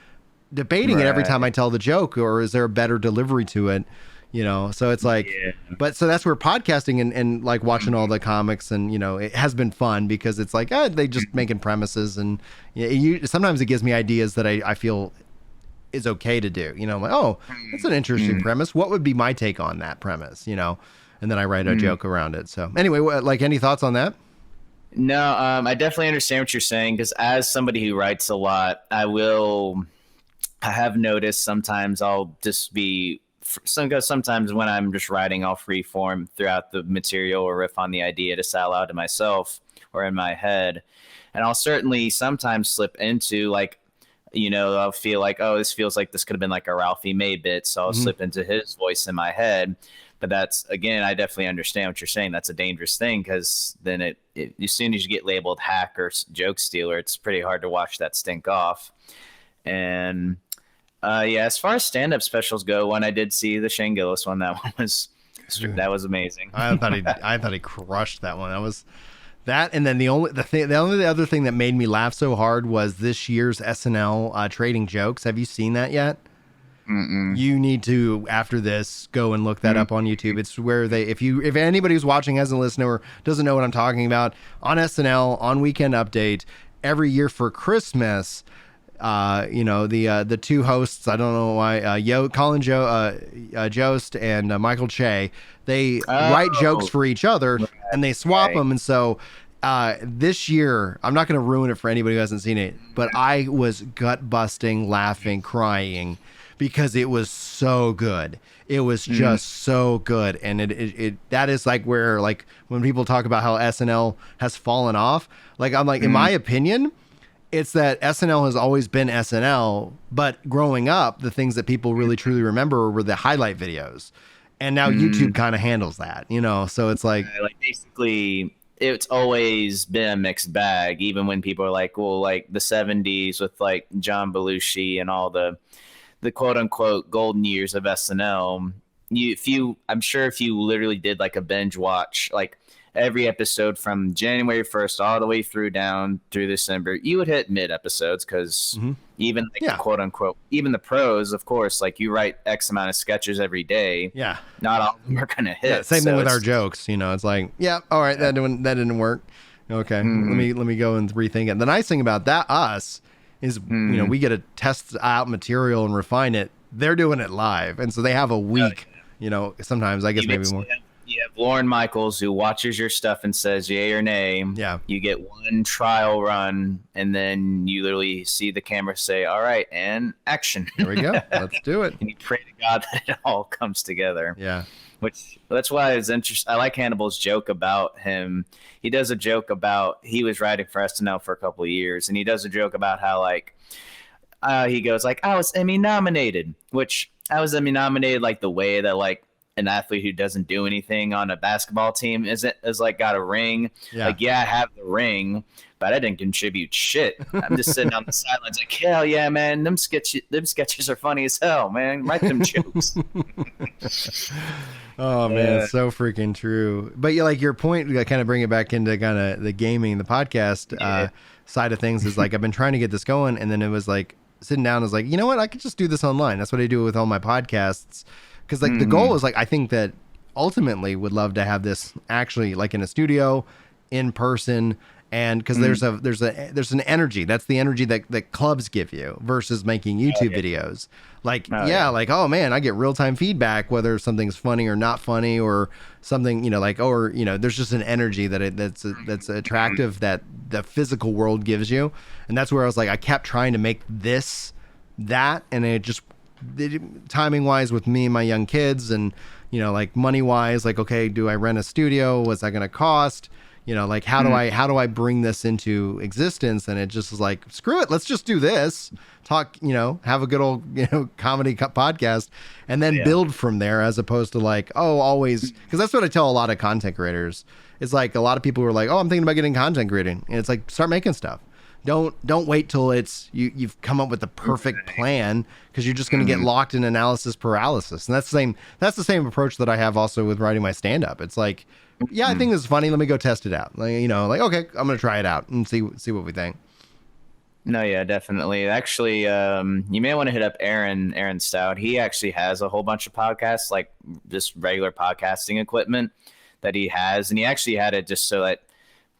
debating it every time I tell the joke, or is there a better delivery to it? So it's like, but so that's where podcasting and like watching all the comics and, it has been fun because it's like, they just making premises and sometimes it gives me ideas that I feel is okay to do, I'm like, oh, that's an interesting premise. What would be my take on that premise, and then I write a joke around it. So anyway, like any thoughts on that? No, I definitely understand what you're saying. Cause as somebody who writes a lot, I have noticed sometimes I'll just be, sometimes when I'm just writing, I'll freeform throughout the material or riff on the idea to say out loud to myself or in my head. And I'll certainly sometimes slip into like, I'll feel like, oh, this feels like this could have been like a Ralphie May bit. So I'll slip into his voice in my head. But that's, again, I definitely understand what you're saying. That's a dangerous thing because then it as soon as you get labeled hack or joke stealer, it's pretty hard to wash that stink off. And as far as stand-up specials go, when I did see the Shane Gillis one, that was amazing. I thought he crushed that one. That was that, and then the only other thing that made me laugh so hard was this year's SNL trading jokes. Have you seen that yet? You need to, after this, go and look that up on YouTube. It's where if anybody who's watching hasn't listened or doesn't know what I'm talking about, on SNL on Weekend Update every year for Christmas. The two hosts, I don't know why, Colin Jost and Michael Che, they write jokes for each other and they swap them. And so this year, I'm not going to ruin it for anybody who hasn't seen it, but I was gut busting, laughing, crying because it was so good. It was just so good. And it that is like where, like, when people talk about how SNL has fallen off, like, I'm like, in my opinion, it's that SNL has always been SNL, but growing up, the things that people really truly remember were the highlight videos. And now YouTube kind of handles that, so it's like basically it's always been a mixed bag, even when people are like, well, like the 70s with like John Belushi and all the quote unquote golden years of SNL. I'm sure if you literally did like a binge watch, like every episode from January 1st all the way down through December, you would hit mid episodes because even like quote unquote, even the pros, of course, like you write X amount of sketches every day. Yeah. Not all of them are going to hit. Yeah, same thing with our jokes. It's like, all right, that didn't work. Okay. Let me go and rethink it. The nice thing about us is, we get to test out material and refine it. They're doing it live. And so they have a week, sometimes I guess maybe more. You have Lauren Michaels who watches your stuff and says yay or nay. Yeah. You get one trial run, and then you literally see the camera say, all right, and action. There we go. Let's do it. And you pray to God that it all comes together. Yeah. Which that's why it's interesting. I like Hannibal's joke about him. He does a joke about he was writing for SNL for a couple of years, and he does a joke about how like he goes like I was Emmy nominated, which I was Emmy nominated like the way that like an athlete who doesn't do anything on a basketball team is like got a ring. Yeah. Like, yeah, I have the ring, but I didn't contribute shit. I'm just sitting on the sidelines like, hell yeah, man. Them sketches are funny as hell, man. Write them jokes. Oh man, it's so freaking true. But like your point, kind of bring it back into kind of the gaming, the podcast side of things is like, I've been trying to get this going. And then it was like sitting down, I was like, you know what? I could just do this online. That's what I do with all my podcasts. Cause like the goal is like, I think that ultimately would love to have this actually like in a studio in person. And because there's an energy, that's the energy that clubs give you versus making YouTube videos. Like, like, oh man, I get real time feedback, whether something's funny or not funny or something, like, or, there's just an energy that's attractive that the physical world gives you. And that's where I was like, I kept trying to make that, and it just, timing wise with me and my young kids and, like money wise, like, okay, do I rent a studio? What's that going to cost? Like how do I bring this into existence? And it just was like, screw it. Let's just do this, talk, have a good old, comedy podcast and then build from there, as opposed to like, oh, always. Cause that's what I tell a lot of content creators. It's like a lot of people who are like, oh, I'm thinking about getting content creating. And it's like, start making stuff. Don't wait till it's you've come up with the perfect plan, because you're just going to get locked in analysis paralysis. And that's the same approach that I have also with writing my stand up. It's like, yeah, I think this is funny. Let me go test it out. Like, like, okay, I'm going to try it out and see what we think. No, yeah, definitely. Actually, you may want to hit up Aaron Stout. He actually has a whole bunch of podcasts, like just regular podcasting equipment that he has. And he actually had it just so that,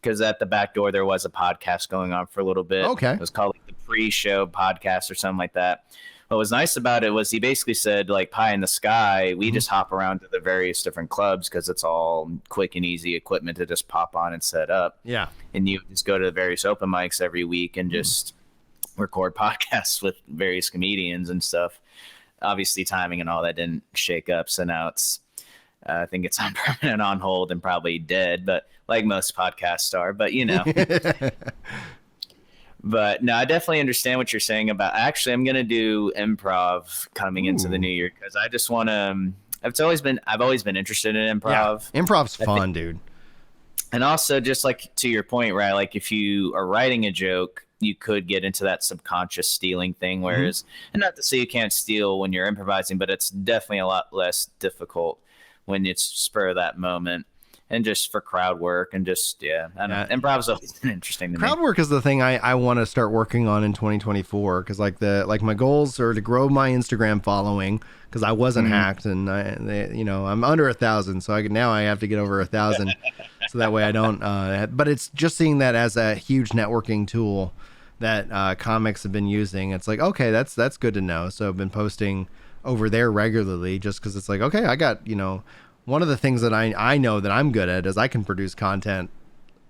because at the back door, there was a podcast going on for a little bit. Okay. It was called like the pre-show podcast or something like that. What was nice about it was he basically said, like, pie in the sky, we just hop around to the various different clubs because it's all quick and easy equipment to just pop on and set up. Yeah. And you just go to the various open mics every week and just record podcasts with various comedians and stuff. Obviously, timing and all that didn't shake up. So now it's, I think it's on permanent on hold and probably dead, but like most podcasts are. But, But no, I definitely understand what you're saying about. Actually, I'm gonna do improv coming into the new year because I just want to. I've always been interested in improv. Yeah. Improv's fun, dude. And also, just like to your point, right? Like if you are writing a joke, you could get into that subconscious stealing thing. Whereas, and not to say you can't steal when you're improvising, but it's definitely a lot less difficult when it's spur of that moment. And just for crowd work and just, I don't know. Improv's always been interesting to me. Crowd work is the thing I want to start working on in 2024. Cause like my goals are to grow my Instagram following, cause I wasn't hacked and I'm under 1,000. So now I have to get over 1,000 so that way I don't, but it's just seeing that as a huge networking tool that comics have been using. It's like, okay, that's good to know. So I've been posting over there regularly just cause it's like, okay, I got, one of the things that I know that I'm good at is I can produce content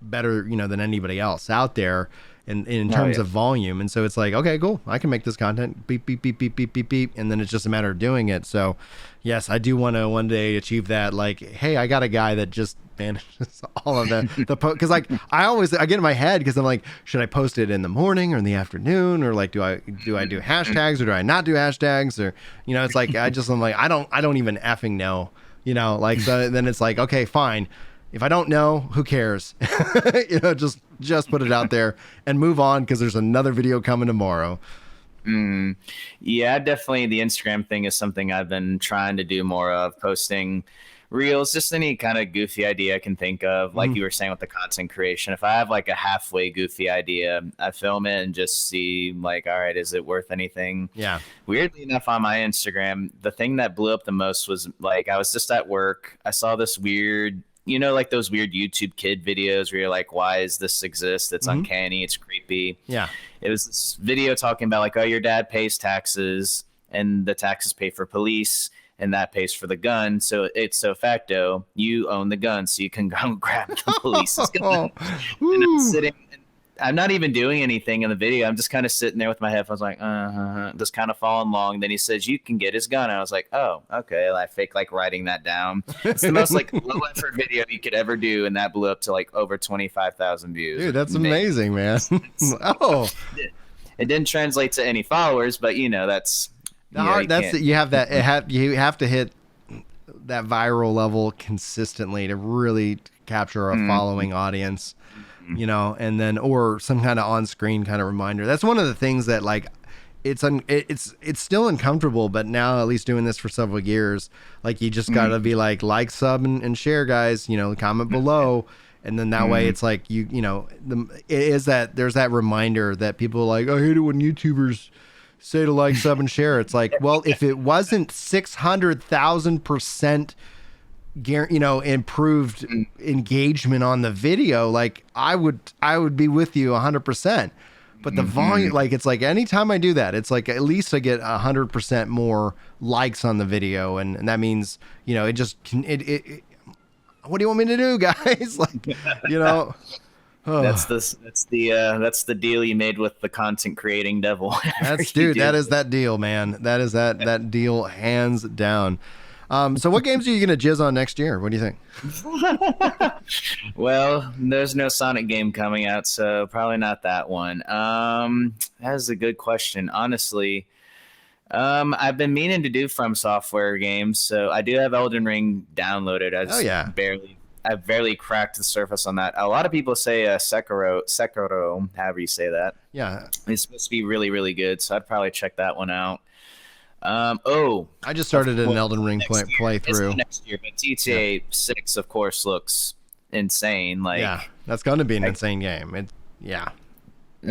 better, than anybody else out there in terms of volume. And so it's like, okay, cool. I can make this content beep, beep, beep, beep, beep, beep, beep. And then it's just a matter of doing it. So yes, I do want to one day achieve that. Like, hey, I got a guy that just manages all of the cause like I get in my head cause I'm like, should I post it in the morning or in the afternoon? Or like, do I do hashtags or do I not do hashtags? Or, it's like, I'm like, I don't even effing know. So then it's like, okay, fine. If I don't know, who cares? Just put it out there and move on because there's another video coming tomorrow. Yeah, definitely. The Instagram thing is something I've been trying to do more of, posting reels, just any kind of goofy idea I can think of. Like you were saying with the content creation, if I have like a halfway goofy idea, I film it and just see like, all right, is it worth anything? Yeah. Weirdly enough, on my Instagram, the thing that blew up the most was like, I was just at work. I saw this weird, like those weird YouTube kid videos where you're like, why does this exist? It's uncanny. It's creepy. Yeah. It was this video talking about like, oh, your dad pays taxes and the taxes pay for police. and that pays for the gun. So it's so facto, you own the gun, so you can go grab the police's gun. And I'm sitting, I'm not even doing anything in the video. I'm just kind of sitting there with my headphones, like, just kind of following along. Then he says, "You can get his gun." And I was like, "Oh, okay." And I fake like writing that down. It's the most like low effort video you could ever do, and that blew up to like over 25,000 views. Dude, that's amazing, man. It didn't translate to any followers, but that's you have to hit that viral level consistently to really capture a following audience. And then, or some kind of on-screen kind of reminder. That's one of the things that like, it's still uncomfortable, but now at least doing this for several years, like you just gotta be like, sub and share, guys, comment below. And then that way it's like, there's that reminder that people are like, I hate it when YouTubers say to like, sub and share. It's like, well, if it wasn't 600,000% improved engagement on the video, like I would be with you 100%. But the volume, like, it's like anytime I do that, it's like at least I get 100% more likes on the video, and that means it just it what do you want me to do, guys? Like, That's the deal you made with the content creating devil. That is that deal, man. That is that deal, hands down. So what games are you going to jizz on next year? What do you think? Well, there's no Sonic game coming out, so probably not that one. That is a good question. Honestly, I've been meaning to do From Software games, so I do have Elden Ring downloaded. I've barely cracked the surface on that. A lot of people say Sekiro, however you say that. Yeah. It's supposed to be really, really good, so I'd probably check that one out. I just started an Elden Ring playthrough. It's next year, but GTA 6, of course, looks insane. Like, yeah, that's going to be an insane game. I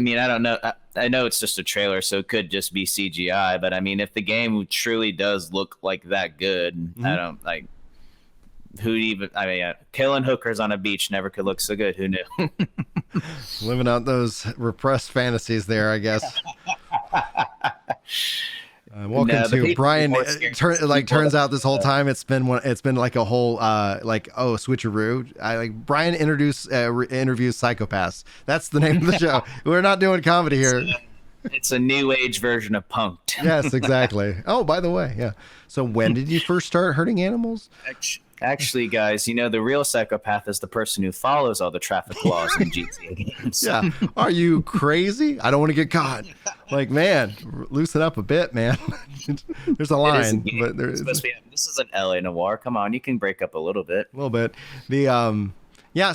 mean, I don't know. I know it's just a trailer, so it could just be CGI. But I mean, if the game truly does look like that good, I don't like. Killing hookers on a beach never could look so good. Who knew? Living out those repressed fantasies there, I guess. Welcome to Brian. Turns out this whole time it's been like a whole switcheroo. Brian interviews psychopaths. That's the name of the show. We're not doing comedy here. It's a new age version of Punk'd. Yes, exactly. Oh, by the way, yeah. So when did you first start hurting animals? Actually, guys, the real psychopath is the person who follows all the traffic laws in GTA games. Yeah. Are you crazy? I don't want to get caught. Like, man, loosen up a bit, man. There's a line. But this is an LA noir. Come on, you can break up a little bit. A little bit.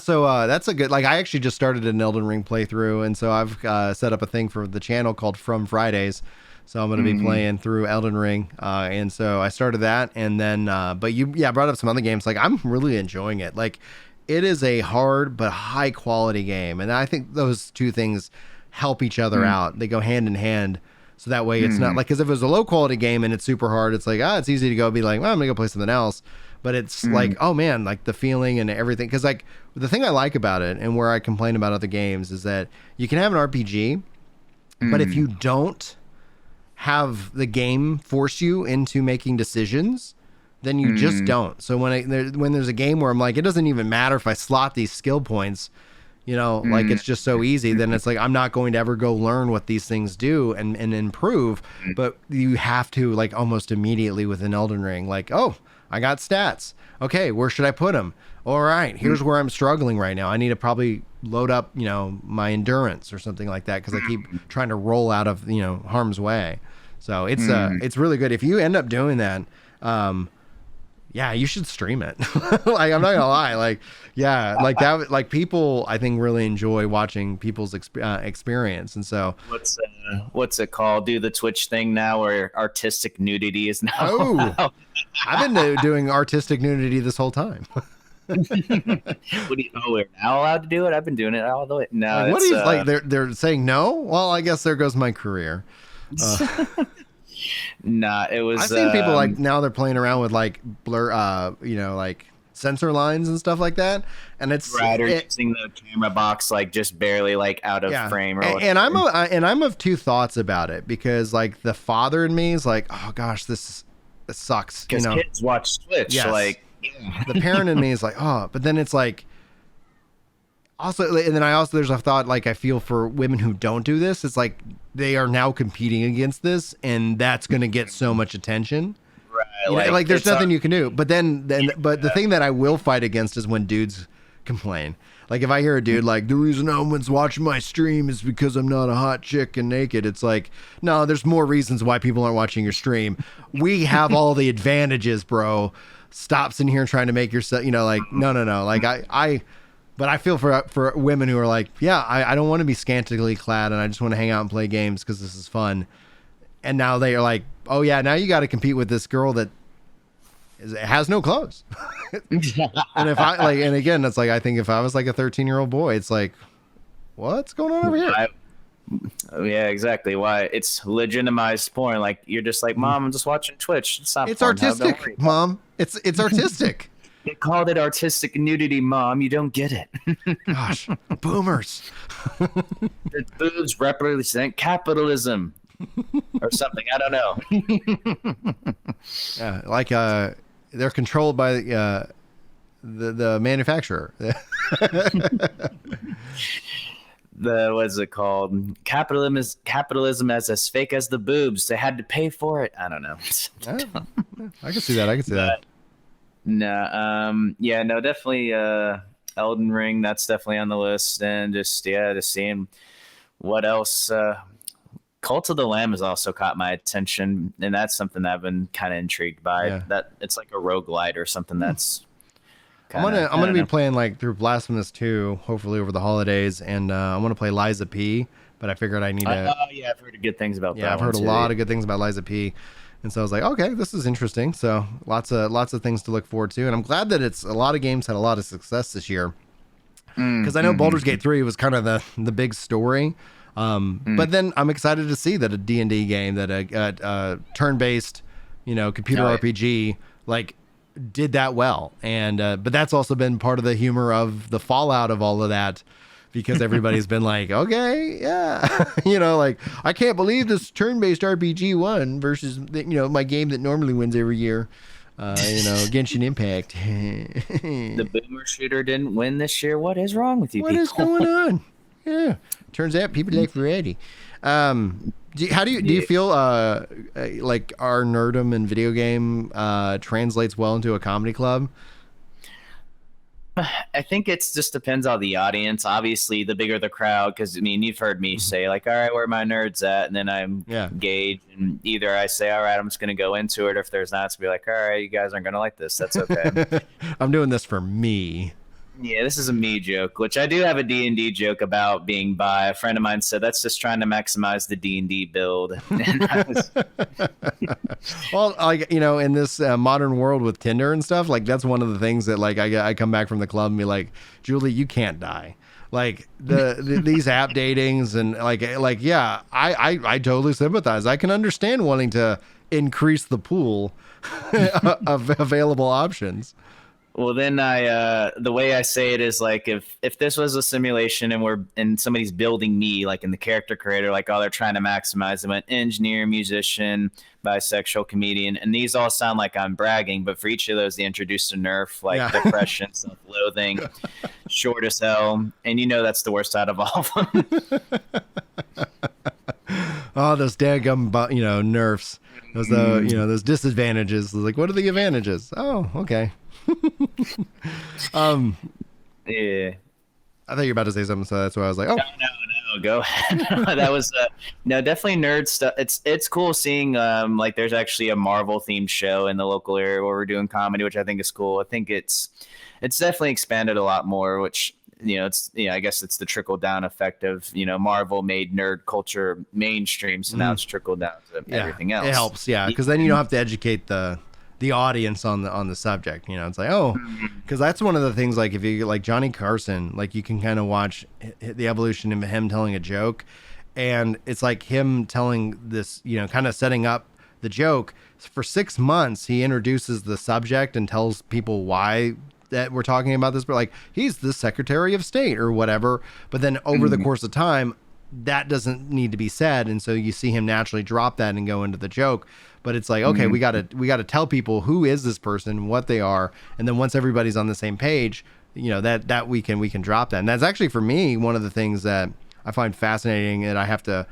So that's a good, I actually just started an Elden Ring playthrough, and so I've set up a thing for the channel called From Fridays. So I'm going to be playing through Elden Ring. And so I started that. And then, but you brought up some other games. Like, I'm really enjoying it. Like, it is a hard but high quality game. And I think those two things help each other out. They go hand in hand. So that way it's not like, because if it was a low quality game and it's super hard, it's like, it's easy to go be like, well, I'm going to go play something else. But it's like, oh man, like the feeling and everything. Because like the thing I like about it and where I complain about other games is that you can have an RPG, but if you don't have the game force you into making decisions, then you just don't. So when there's a game where I'm like, it doesn't even matter if I slot these skill points, like it's just so easy, then it's like, I'm not going to ever go learn what these things do and improve. But you have to, like, almost immediately with an Elden Ring, like, oh, I got stats. Okay, where should I put them? All right, here's where I'm struggling right now. I need to probably load up, my endurance or something like that, because I keep trying to roll out of, harm's way. So it's really good. If you end up doing that, you should stream it. Like, I'm not gonna lie. Like that. Like, people, I think, really enjoy watching people's experience. And so, what's it called? Do the Twitch thing now, where artistic nudity is now. Oh, I've been doing artistic nudity this whole time. We're now allowed to do it? I've been doing it all the way. No, like, what is they're saying no? Well, I guess there goes my career. Nah, it was. I've seen people like now they're playing around with like blur, like sensor lines and stuff like that, and it's using the camera box like just barely like out of frame. Or and I'm of two thoughts about it, because like the father in me is like, oh gosh, this That sucks. Because kids watch Twitch. Yes. Like, the parent in me is like, oh, but then it's like, also, and then there's a thought, like, I feel for women who don't do this. It's like they are now competing against this, and that's going to get so much attention. Right. Like there's nothing you can do. But but the thing that I will fight against is when dudes complain. Like if I hear a dude like, the reason no one's watching my stream is because I'm not a hot chick and naked. It's like, no, there's more reasons why people aren't watching your stream. We have all the advantages, bro. Stop sitting here and trying to make yourself, like, no. Like but I feel for women who are like, yeah, I don't want to be scantily clad and I just want to hang out and play games because this is fun. And now they are like, oh yeah, now you got to compete with this girl that has no clothes. And and again, it's like, I think if I was like a 13-year-old boy, it's like, what's going on over here? Yeah, exactly. Why it's legitimized porn. Like you're just like, Mom, I'm just watching Twitch. It's artistic, Mom. It's artistic. They called it artistic nudity, Mom. You don't get it. Gosh, boomers. The boobs represent capitalism. Or something, I don't know. Yeah, like they're controlled by the manufacturer. What's it called? Capitalism as fake as the boobs. They had to pay for it. I don't know. I can see that. No, definitely. Elden Ring. That's definitely on the list, and just seeing what else. Cult of the Lamb has also caught my attention, and that's something that I've been kind of intrigued by. Yeah. That it's like a roguelite or something that's I'm gonna be playing like through Blasphemous 2, hopefully over the holidays, and I want to play Liza P, but I figured I need to. Oh yeah, I've heard good things about that. Yeah, I've heard a lot of good things about Liza P, and so I was like, okay, this is interesting. So lots of things to look forward to, and I'm glad that a lot of games had a lot of success this year, because I know Baldur's Gate 3 was kind of the big story. But then I'm excited to see that a D&D game, that a turn-based, computer RPG, like, did that well. And but that's also been part of the humor of the fallout of all of that, because everybody's been like, okay, yeah, like, I can't believe this turn-based RPG won versus my game that normally wins every year. Genshin Impact. The boomer shooter didn't win this year. What is wrong with you people? What is going on? Yeah, turns out people like variety. Do you feel like our nerdum and video game translates well into a comedy club? I think it just depends on the audience. Obviously, the bigger the crowd, because you've heard me say like, all right, where are my nerds at? And then I'm engaged, and either I say, all right, I'm just going to go into it, or if there's not, it's be like, all right, you guys aren't going to like this. That's okay. I'm doing this for me. Yeah, this is a me joke, which I do have a D&D joke about being bi. A friend of mine said that's just trying to maximize the D&D build. And I was... Well, like, in this modern world with Tinder and stuff, like, that's one of the things that, like, I come back from the club and be like, Julie, you can't die. Like these app datings and like yeah, I totally sympathize. I can understand wanting to increase the pool of available options. Well, then the way I say it is like, if this was a simulation and somebody's building me, like in the character creator, like, oh, they're trying to maximize them, an engineer, musician, bisexual, comedian, and these all sound like I'm bragging, but for each of those they introduced a nerf, like depression, self-loathing, short as hell, and that's the worst out of all of them. Oh, those daggum, nerfs, those those disadvantages. Like, what are the advantages? Oh, okay. Yeah, I thought you were about to say something, so that's why I was like, oh, no, go ahead. That was no, definitely nerd stuff. It's cool seeing like there's actually a Marvel themed show in the local area where we're doing comedy, which I think is cool. I think it's definitely expanded a lot more, which I guess it's the trickle down effect of Marvel made nerd culture mainstream, so now it's trickled down to everything else. It helps, because then you don't have to educate the audience on the subject. It's like, oh, because that's one of the things, like, if you like Johnny Carson, like, you can kind of watch the evolution of him telling a joke, and it's like him telling this, kind of setting up the joke for 6 months. He introduces the subject and tells people why that we're talking about this, but like, he's the Secretary of State or whatever, but then over the course of time, that doesn't need to be said. And so you see him naturally drop that and go into the joke. But it's like, okay, we gotta tell people who is this person, what they are, and then once everybody's on the same page, that we can drop that. And that's actually for me one of the things that I find fascinating, and I have to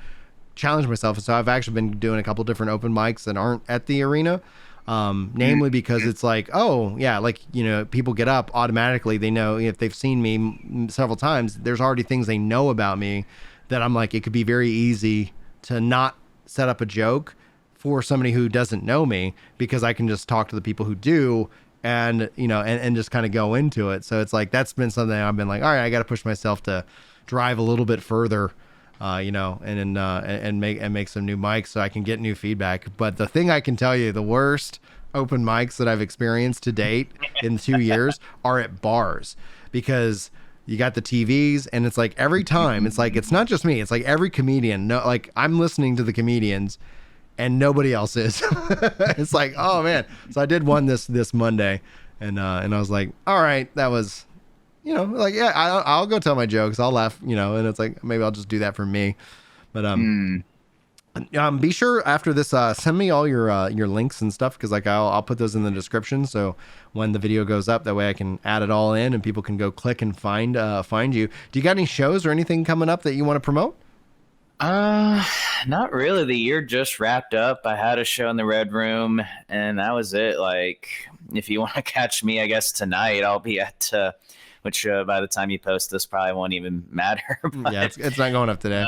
challenge myself. So I've actually been doing a couple different open mics that aren't at the arena, namely because it's like, oh yeah, like people get up automatically. They know if they've seen me several times. There's already things they know about me that I'm like, it could be very easy to not set up a joke for somebody who doesn't know me, because I can just talk to the people who do, and and just kind of go into it. So it's like, that's been something I've been like, all right, I got to push myself to drive a little bit further, and make some new mics so I can get new feedback. But the thing I can tell you, the worst open mics that I've experienced to date in 2 years are at bars, because you got the TVs, and it's like every time, it's like, it's not just me, it's like every comedian. No, like I'm listening to the comedians and nobody else is. It's like, oh man. So I did one this Monday, and I was like, all right, that was, like, yeah, I'll go tell my jokes. I'll laugh, and it's like, maybe I'll just do that for me. But be sure after this, send me all your links and stuff, because like I'll put those in the description. So when the video goes up, that way I can add it all in and people can go click and find you. Do you got any shows or anything coming up that you want to promote? Not really. The year just wrapped up. I had a show in the Red Room, and that was it. Like, if you want to catch me, I guess tonight I'll be at, which by the time you post this probably won't even matter. But, yeah, it's not going up today.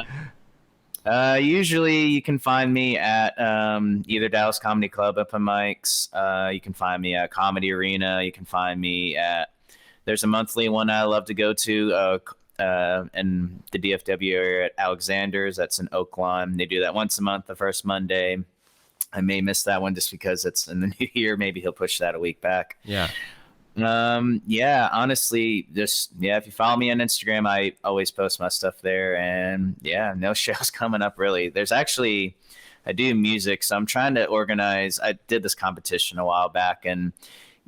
Usually you can find me at either Dallas Comedy Club open mics. You can find me at Comedy Arena. You can find me at, there's a monthly one I love to go to, and the DFW area at Alexander's. That's in Oaklawn. They do that once a month, the first Monday. I may miss that one just because it's in the new year. Maybe he'll push that a week back. Yeah. Honestly, if you follow me on Instagram, I always post my stuff there, and no shows coming up really. There's actually, I do music, so I'm trying to organize. I did this competition a while back, and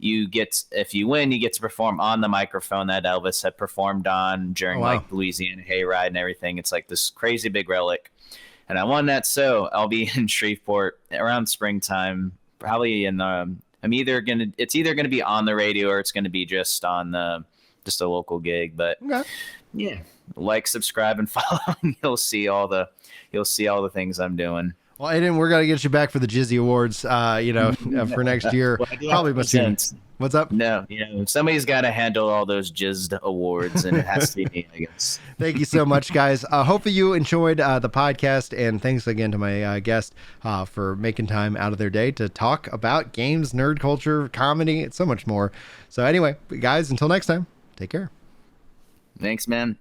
if you win, you get to perform on the microphone that Elvis had performed on during like Louisiana Hayride and everything. It's like this crazy big relic, and I won that. So I'll be in Shreveport around springtime, probably in it's either gonna be on the radio or it's gonna be just on a local gig. But yeah, like, subscribe, and follow, and you'll see all the things I'm doing. Well, Aiden, we're gonna get you back for the Jizzy Awards, for next year. Well, probably much soon. What's up? No, somebody's got to handle all those jizzed awards, and it has to be me, I guess. Thank you so much, guys. Hopefully you enjoyed the podcast, and thanks again to my guest for making time out of their day to talk about games, nerd culture, comedy, and so much more. So anyway, guys, until next time, take care. Thanks, man.